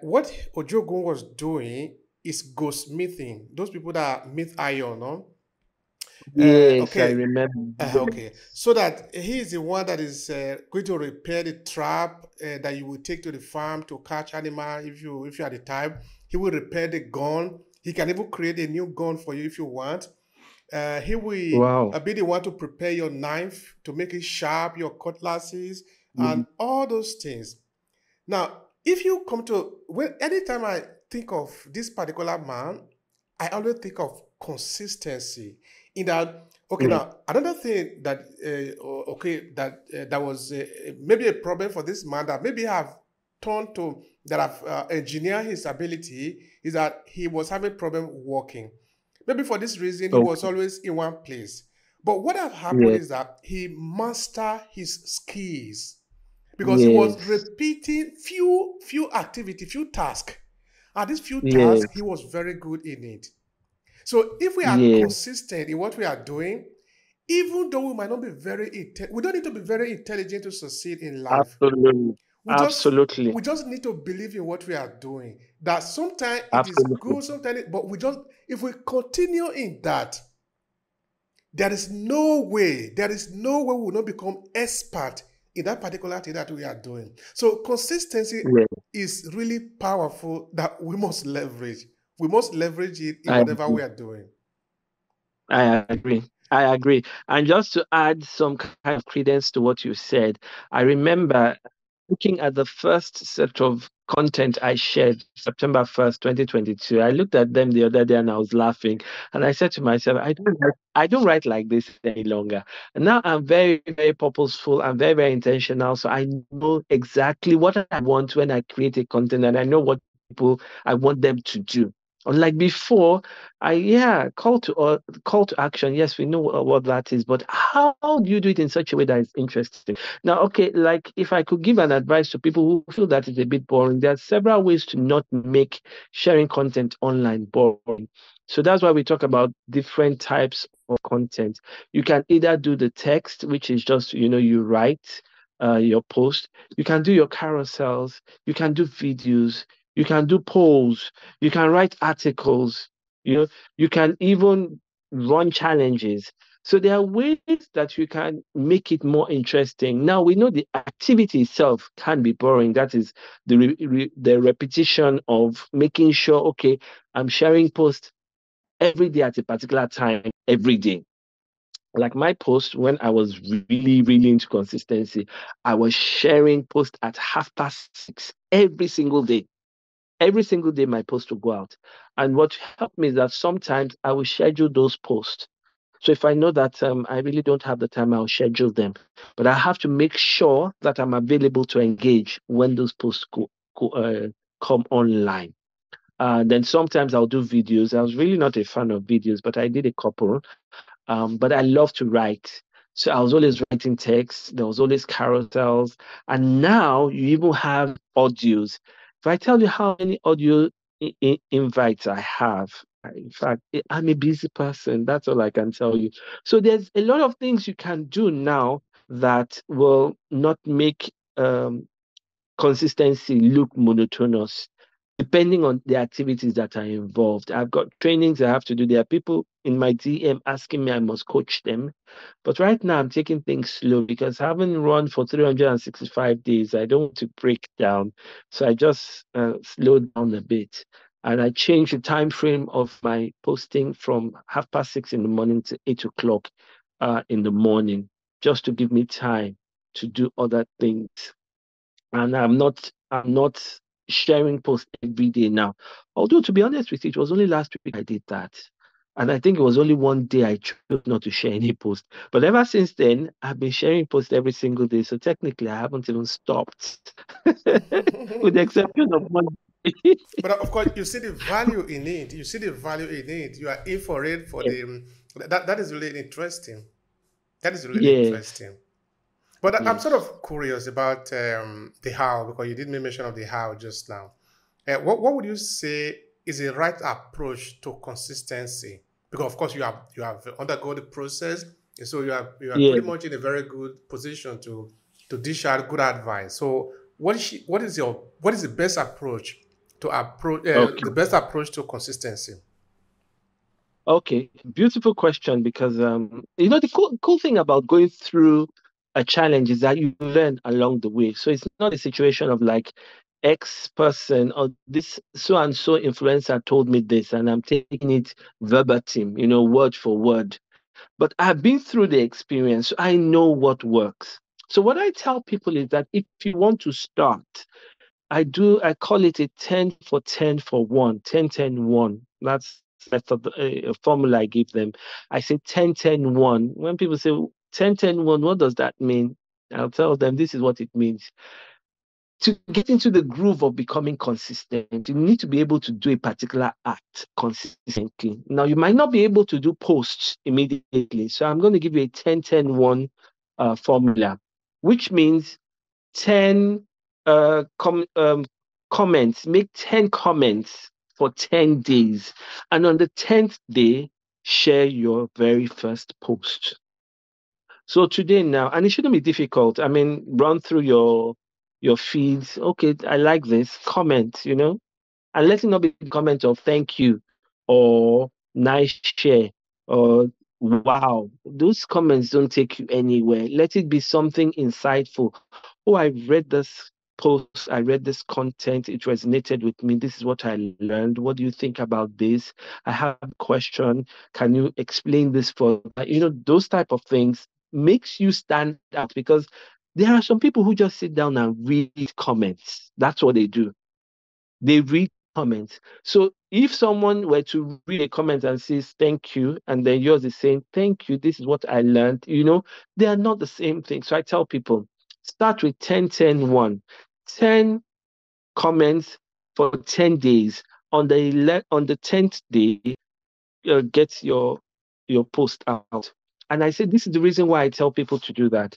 What Ojogun was doing is goldsmithing. Those people that meet iron, no?
Yes, I
Okay,
remember.
okay. So that he is the one that is going to repair the trap that you will take to the farm to catch animal. If you are the type, he will repair the gun. He can even create a new gun for you if you want. He will
Wow.
be the one to prepare your knife to make it sharp, your cutlasses, and all those things. Now, if you come to anytime I think of this particular man, I always think of consistency in that. Okay,
Yeah.
now another thing that that was maybe a problem for this man that maybe have turned to that have engineered his ability is that he was having problem walking. Maybe for this reason he was
Okay.
always in one place. But what have happened
Yeah.
is that he mastered his skills because he was
Yes.
repeating few activity, few tasks. And these few tasks, he
Yes.
was very good in it. So if we are
Yes.
consistent in what we are doing, even though we might not be we don't need to be very intelligent to succeed in life.
Absolutely.
We just
Absolutely.
we just need to believe in what we are doing. That sometimes it is
Absolutely.
good, sometimes, but we just if we continue in that, there is no way we will not become expert in that particular thing that we are doing. So consistency
Yeah.
is really powerful that we must leverage. We must leverage it in
I
whatever
agree.
we are doing.
I agree. I agree. And just to add some kind of credence to what you said, I remember looking at the first set of content I shared September 1st, 2022. I looked at them the other day and I was laughing. And I said to myself, I don't write like this any longer. And now I'm very, very purposeful. I'm very, very intentional. So I know exactly what I want when I create a content and I know what people I want them to do. Unlike before, call to action. Yes, we know what that is, but how do you do it in such a way that is interesting? Now, okay, like if I could give an advice to people who feel that it's a bit boring, there are several ways to not make sharing content online boring. So that's why we talk about different types of content. You can either do the text, which is just, you write your post. You can do your carousels. You can do videos. You can do polls. You can write articles. You know, you can even run challenges. So there are ways that you can make it more interesting. Now we know the activity itself can be boring. That is the repetition of making sure, okay, I'm sharing posts every day at a particular time, every day. Like my post when I was really, really into consistency, I was sharing posts at 6:30 every single day. Every single day, my post will go out. And what helped me is that sometimes I will schedule those posts. So if I know that I really don't have the time, I'll schedule them. But I have to make sure that I'm available to engage when those posts come online. Then sometimes I'll do videos. I was really not a fan of videos, but I did a couple. But I love to write. So I was always writing text. There was always carousels. And now you even have audios. If I tell you how many audio invites I have, in fact, I'm a busy person. That's all I can tell you. So there's a lot of things you can do now that will not make consistency look monotonous depending on the activities that are involved. I've got trainings I have to do. There are people in my DM asking me I must coach them. But right now I'm taking things slow because having run for 365 days, I don't want to break down. So I just slow down a bit. And I change the time frame of my posting from 6:30 in the morning to 8 o'clock in the morning, just to give me time to do other things. And I'm not sharing posts every day now. Although to be honest with you, it was only last week I did that. And I think it was only one day I chose not to share any post. But ever since then, I've been sharing posts every single day. So technically I haven't even stopped. With the exception of one day.
But of course, you see the value in it. You see the value in it. You are in for it for
Yes.
that is really interesting. That is really
Yes.
interesting. But I'm sort
Yes.
of curious about the how because you did make mention of the how just now. What would you say is the right approach to consistency? Because of course you have undergone the process, and so you are
Yeah.
pretty much in a very good position to dish out good advice. So what is the best approach to approach
Okay.
the best approach to consistency?
Okay, beautiful question because the cool thing about going through a challenge is that you learn along the way. So it's not a situation of like X person or this so and so influencer told me this and I'm taking it verbatim, word for word. But I've been through the experience, so I know what works. So what I tell people is that if you want to start, I call it a 10 for 10 for 1, 10 10 1. That's method, a formula I give them. I say 10-10-1. When people say 10-10-1, what does that mean? I'll tell them this is what it means. To get into the groove of becoming consistent, you need to be able to do a particular act consistently. Now, you might not be able to do posts immediately. So I'm going to give you a 10-10-1 formula, which means 10 comments, make 10 comments for 10 days. And on the 10th day, share your very first post. So today now, and it shouldn't be difficult. I mean, run through your feeds. Okay, I like this. Comment, and let it not be a comment of thank you or nice share or wow. Those comments don't take you anywhere. Let it be something insightful. Oh, I read this post, I read this content, it resonated with me. This is what I learned. What do you think about this? I have a question. Can you explain this for those type of things makes you stand out because there are some people who just sit down and read comments. That's what they do. They read comments. So if someone were to read a comment and says thank you, and then yours is saying thank you, this is what I learned, they are not the same thing. So I tell people start with 10-10-1, 10 comments for 10 days. On the 10th day, get your post out. And I say this is the reason why I tell people to do that.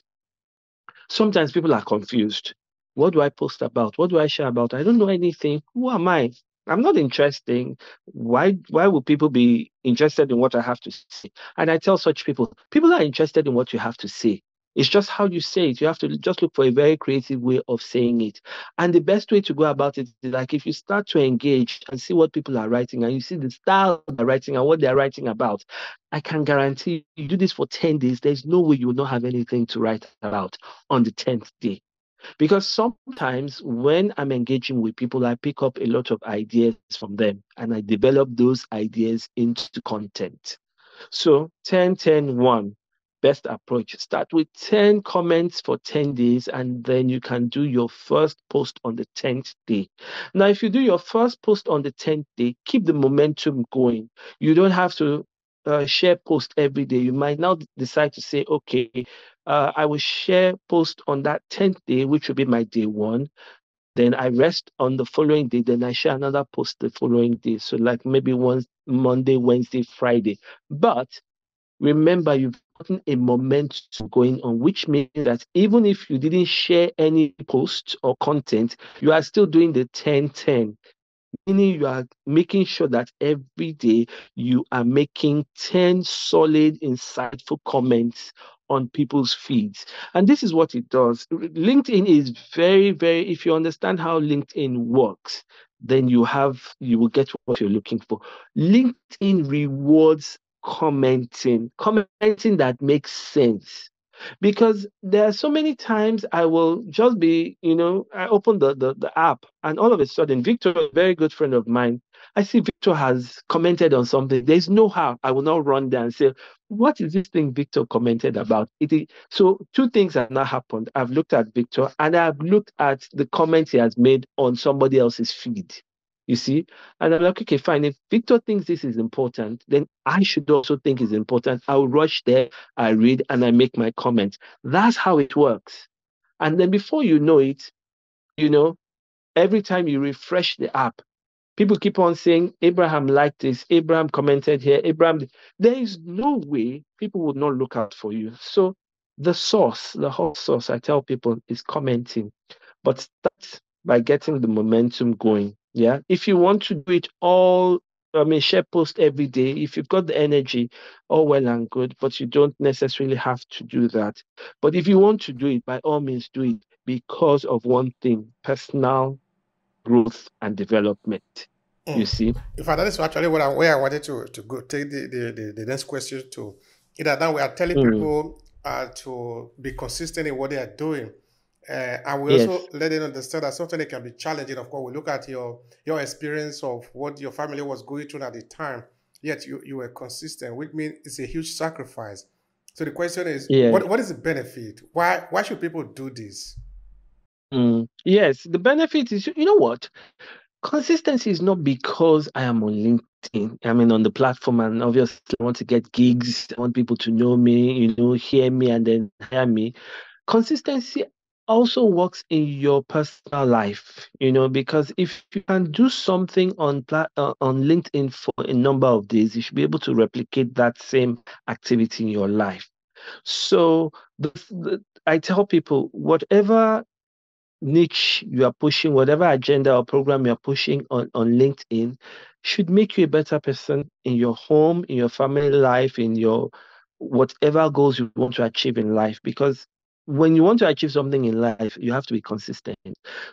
Sometimes people are confused. What do I post about? What do I share about? I don't know anything. Who am I? I'm not interesting. Why would people be interested in what I have to say? And I tell such people are interested in what you have to say. It's just how you say it. You have to just look for a very creative way of saying it. And the best way to go about it is like if you start to engage and see what people are writing and you see the style they're writing and what they're writing about, I can guarantee you do this for 10 days, there's no way you will not have anything to write about on the 10th day. Because sometimes when I'm engaging with people, I pick up a lot of ideas from them and I develop those ideas into content. So 10-10-1, best approach. Start with 10 comments for 10 days, and then you can do your first post on the 10th day. Now, if you do your first post on the 10th day, keep the momentum going. You don't have to share post every day. You might now decide to say, okay, I will share post on that 10th day, which will be my day one. Then I rest on the following day. Then I share another post the following day. So like maybe once Monday, Wednesday, Friday. But remember, you've gotten a momentum going on, which means that even if you didn't share any post or content, you are still doing the 10-10. Meaning you are making sure that every day you are making 10 solid, insightful comments on people's feeds. And this is what it does. LinkedIn is very, very, if you understand how LinkedIn works, then you will get what you're looking for. LinkedIn rewards commenting that makes sense. Because there are so many times I will just be, I open the app and all of a sudden, Victor, a very good friend of mine, I see Victor has commented on something. There's no how I will not run there and say, what is this thing Victor commented about? So two things have not happened. I've looked at Victor and I've looked at the comments he has made on somebody else's feed. You see? And I'm like, okay, fine. If Victor thinks this is important, then I should also think it's important. I'll rush there, I read, and I make my comments. That's how it works. And then before you know it, you know, every time you refresh the app, people keep on saying, Abraham liked this, Abraham commented here, Abraham. There is no way people would not look out for you. So the whole source, I tell people, is commenting. But start by getting the momentum going. Yeah. If you want to do it all, share post every day. If you've got the energy, all well and good, but you don't necessarily have to do that. But if you want to do it, by all means, do it because of one thing: personal growth and development. You
Mm.
see?
In fact, that is actually where I wanted to go take the next question to. Either that we are telling
Mm,
people to be consistent in what they are doing. And we
yes.
also let them understand that sometimes it can be challenging. Of course, we look at your experience of what your family was going through at the time, yet you were consistent, which means it's a huge sacrifice. So the question is,
Yes.
what is the benefit? Why should people do this?
Yes. The benefit is, you know what? Consistency is not because I am on LinkedIn, I mean on the platform, and obviously I want to get gigs, I want people to know me, hear me and then hire me. Consistency also works in your personal life, because if you can do something on LinkedIn for a number of days, you should be able to replicate that same activity in your life. So I tell people, whatever niche you are pushing, whatever agenda or program you're pushing on LinkedIn should make you a better person in your home, in your family life, in your whatever goals you want to achieve in life. Because when you want to achieve something in life, you have to be consistent.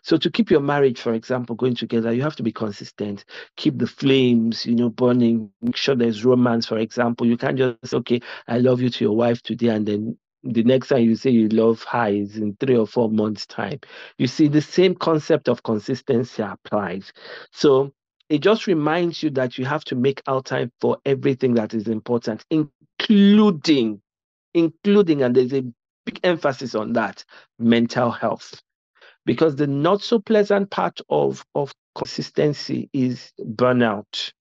So to keep your marriage, for example, going together, you have to be consistent. Keep the flames, burning. Make sure there's romance, for example. You can't just say, okay, I love you to your wife today, and then the next time you say you love her is in 3 or 4 months' time. You see, the same concept of consistency applies. So it just reminds you that you have to make out time for everything that is important, including, and there's a big emphasis on that, mental health. Because the not so pleasant part of consistency is burnout,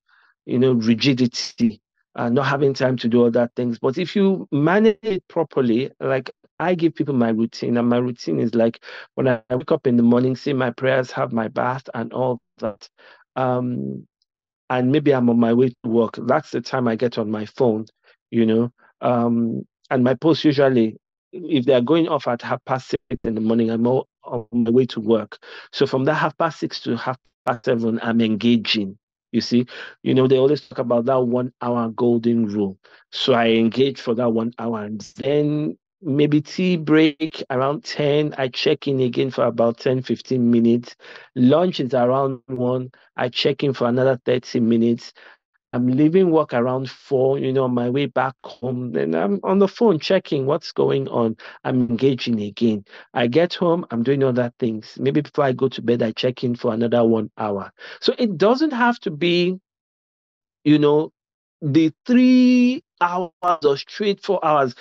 rigidity, not having time to do other things. But if you manage it properly, like I give people my routine, and my routine is like when I wake up in the morning, say my prayers, have my bath, and all that. Um, and maybe I'm on my way to work. That's the time I get on my phone, you know. And my posts usually, if they're going off at 6:30 in the morning, I'm all on my way to work. So from that 6:30 to 7:30, I'm engaging. You see, they always talk about that 1 hour golden rule. So I engage for that 1 hour, and then maybe tea break around 10. I check in again for about 10, 15 minutes. Lunch is around 1. I check in for another 30 minutes. I'm leaving work around 4, on my way back home. Then I'm on the phone checking what's going on. I'm engaging again. I get home, I'm doing other things. Maybe before I go to bed, I check in for another 1 hour. So it doesn't have to be, you know, the 3 hours or straight 4 hours.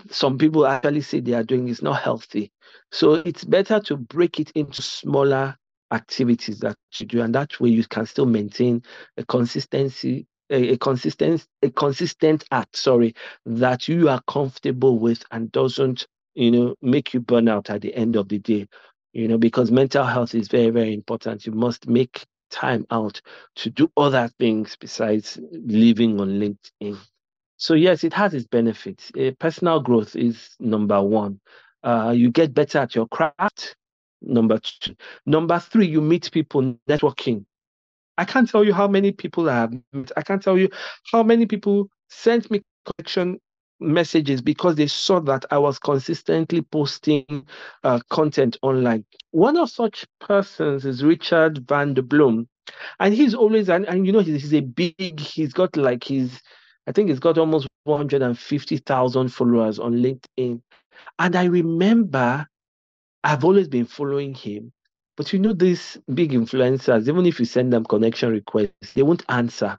Some people actually say they are doing is not healthy. So it's better to break it into smaller activities that you do, and that way you can still maintain a consistency, a consistent act, sorry, that you are comfortable with and doesn't, make you burn out at the end of the day. Because mental health is very, very important. You must make time out to do other things besides living on LinkedIn. So yes, it has its benefits. Personal growth is number one. You get better at your craft. Number two. Number three, you meet people networking. I can't tell you how many people I have met. I can't tell you how many people sent me connection messages because they saw that I was consistently posting content online. One of such persons is Richard Van der Bloom, and he's always and he's a big. I think he's got almost 150,000 followers on LinkedIn. And I remember I've always been following him. But these big influencers, even if you send them connection requests, they won't answer.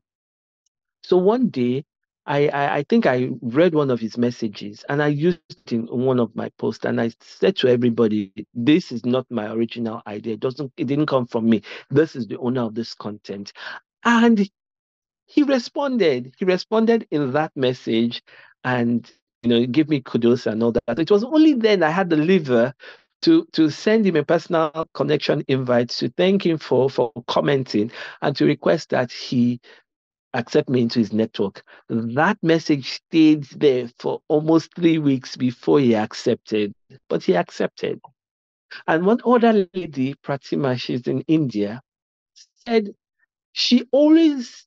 So one day, I think I read one of his messages and I used it in one of my posts. And I said to everybody, this is not my original idea. It didn't come from me. This is the owner of this content. And he responded. He responded in that message and give me kudos and all that. It was only then I had the liver to send him a personal connection invite to thank him for commenting and to request that he accept me into his network. That message stayed there for almost 3 weeks before he accepted, but he accepted. And one other lady, Pratima, she's in India, said she always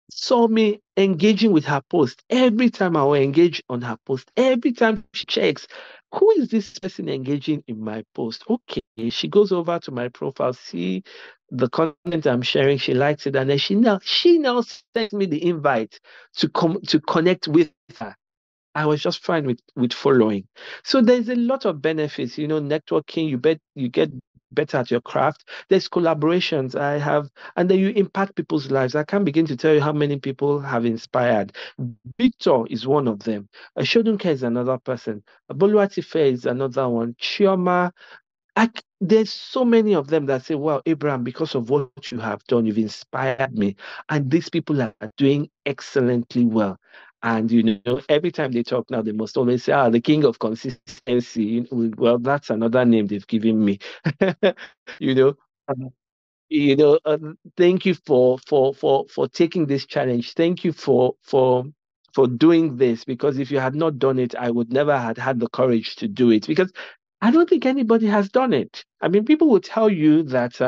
saw me engaging with her post. Every time I will engage on her post, every time she checks, who is this person engaging in my post? Okay, she goes over to my profile, see the content I'm sharing, she likes it, and then she now sends me the invite to come to connect with her. I was just fine with following. So there's a lot of benefits, networking, you get better at your craft. There's collaborations and then you impact people's lives. I can't begin to tell you how many people have inspired. Victor is one of them. Shodunke is another person. Boluwatife is another one. Chioma. There's so many of them that say, "Well, Abraham, because of what you have done, you've inspired me." And these people are doing excellently well. And every time they talk now, they must always say, "Ah, the king of consistency." Well, that's another name they've given me. you know. Um, Thank you for taking this challenge. Thank you for doing this, because if you had not done it, I would never had the courage to do it, because I don't think anybody has done it. I mean, people will tell you that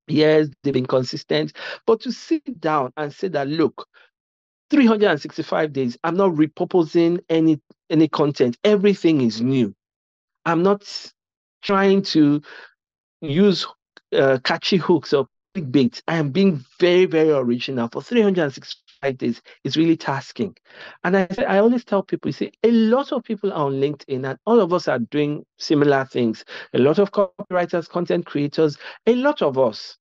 yes, they've been consistent, but to sit down and say that, look, 365 days, I'm not repurposing any content. Everything is new. I'm not trying to use catchy hooks or clickbait. I am being very, very original for 365 days. It's really tasking. And I always tell people, you see, a lot of people are on LinkedIn and all of us are doing similar things. A lot of copywriters, content creators, a lot of us.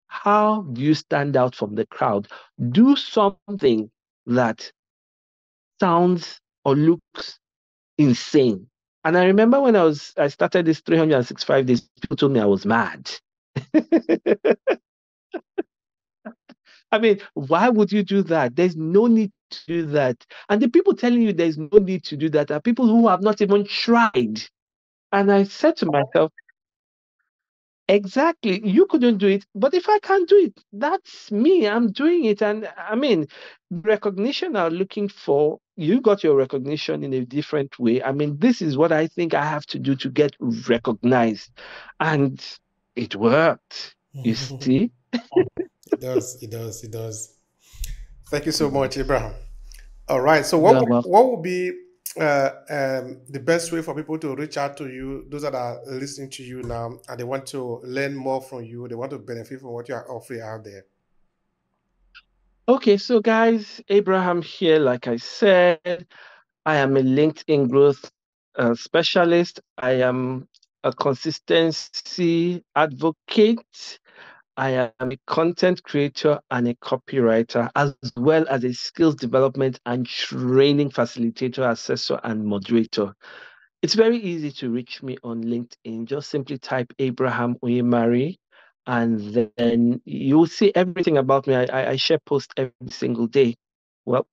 How do you stand out from the crowd? Do something that sounds or looks insane. And I remember when I started this 365 days, people told me I was mad. I mean, why would you do that? There's no need to do that. And the people telling you there's no need to do that are people who have not even tried. And I said to myself, exactly, you couldn't do it, but if I can't do it, that's me. I'm doing it. And I mean, recognition are looking for, you got your recognition in a different way. I mean, this is what I think I have to do to get recognized. And it worked. You see?
It does. It does. It does. Thank you so much, Abraham. All right. So,
Yeah, well,
what would be the best way for people to reach out to you? Those that are listening to you now and they want to learn more from you, they want to benefit from what you are offering out there.
okay, so guys, Abraham here, like I said, I am a LinkedIn growth specialist. I am a consistency advocate. I am a content creator and a copywriter, as well as a skills development and training facilitator, assessor, and moderator. It's very easy to reach me on LinkedIn. Just simply type Abraham Onyemari, and then you'll see everything about me. I share posts every single day. Well,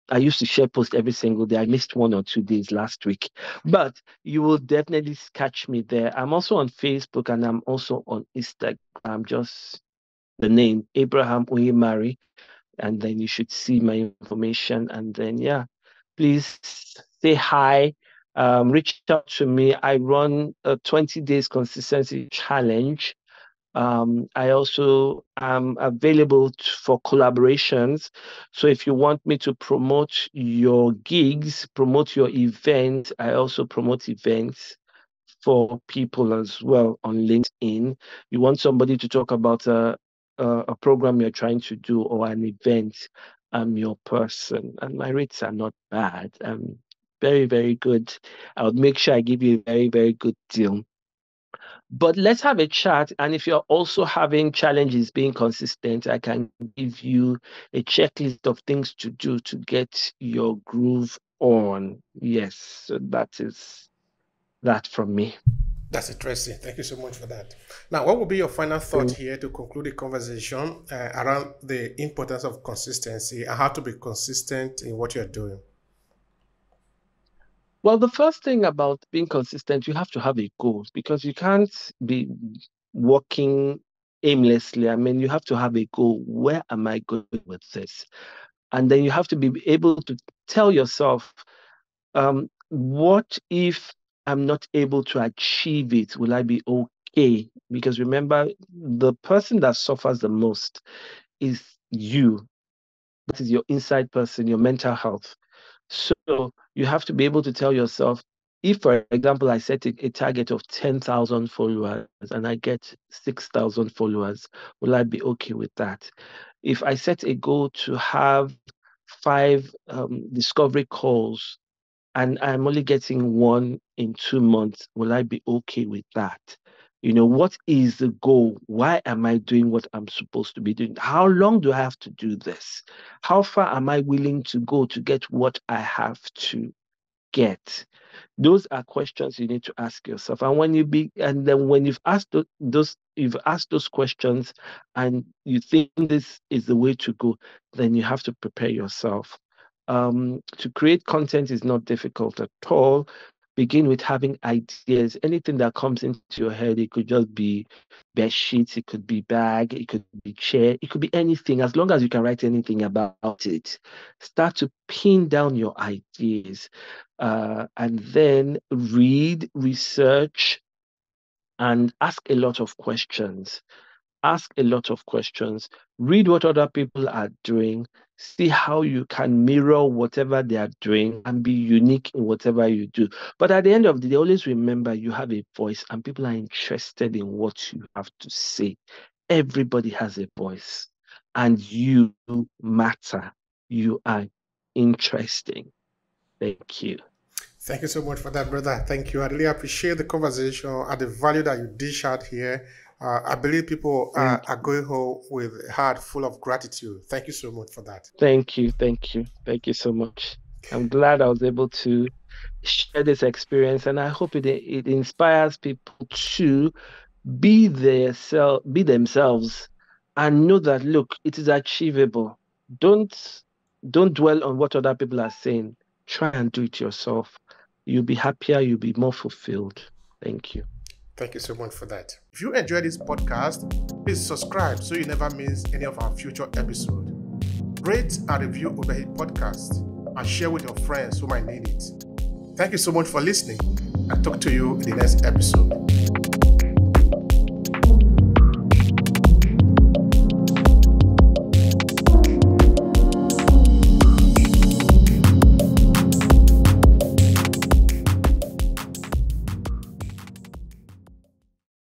I used to share posts every single day. I missed 1 or 2 days last week, but you will definitely catch me there. I'm also on Facebook and I'm also on Instagram. Just the name Abraham Uyemari, and then you should see my information. And then, yeah, please say hi. Reach out to me. I run a 20 days consistency challenge. I also am available for collaborations. So if you want me to promote your gigs, promote your event, I also promote events for people as well on LinkedIn. You want somebody to talk about a program you're trying to do or an event, I'm your person. And my rates are not bad. Very, very good. I would make sure I give you a very, very good deal. But let's have a chat. And if you're also having challenges being consistent, I can give you a checklist of things to do to get your groove on. Yes, so that is that from me.
That's interesting. Thank you so much for that. Now, what would be your final thought here to conclude the conversation around the importance of consistency and how to be consistent in what you're doing?
Well, the first thing about being consistent, you have to have a goal, because you can't be working aimlessly. I mean, you have to have a goal. Where am I going with this? And then you have to be able to tell yourself, what if I'm not able to achieve it? Will I be okay? Because remember, the person that suffers the most is you. That is your inside person, your mental health. So you have to be able to tell yourself, if, for example, I set a target of 10,000 followers and I get 6,000 followers, will I be okay with that? If I set a goal to have five discovery calls and I'm only getting one in 2 months, will I be okay with that? What is the goal? Why am I doing what I'm supposed to be doing? How long do I have to do this? How far am I willing to go to get what I have to? get? Those are questions you need to ask yourself. And when you've asked those questions and you think this is the way to go, then you have to prepare yourself. To create content is not difficult at all. Begin with having ideas. Anything that comes into your head, it could just be bed sheets, it could be bag, it could be chair, it could be anything. As long as you can write anything about it, start to pin down your ideas, and then read, research, and ask a lot of questions. Ask a lot of questions. Read what other people are doing. See how you can mirror whatever they are doing and be unique in whatever you do. But at the end of the day, always remember you have a voice and people are interested in what you have to say. Everybody has a voice and you matter. You are interesting. Thank you.
Thank you so much for that, brother. Thank you. I really appreciate the conversation and the value that you dish out here. I believe people are going home with a heart full of gratitude. Thank you so much for that.
Thank you. Thank you. Thank you so much. I'm glad I was able to share this experience, and I hope it inspires people to be themselves, and know that look, it is achievable. Don't don't dwell on what other people are saying. Try and do it yourself. You'll be happier, you'll be more fulfilled. Thank you.
Thank you so much for that. If you enjoyed this podcast, please subscribe so you never miss any of our future episodes. Rate and review Obehi Podcast and share with your friends who might need it. Thank you so much for listening, and talk to you in the next episode.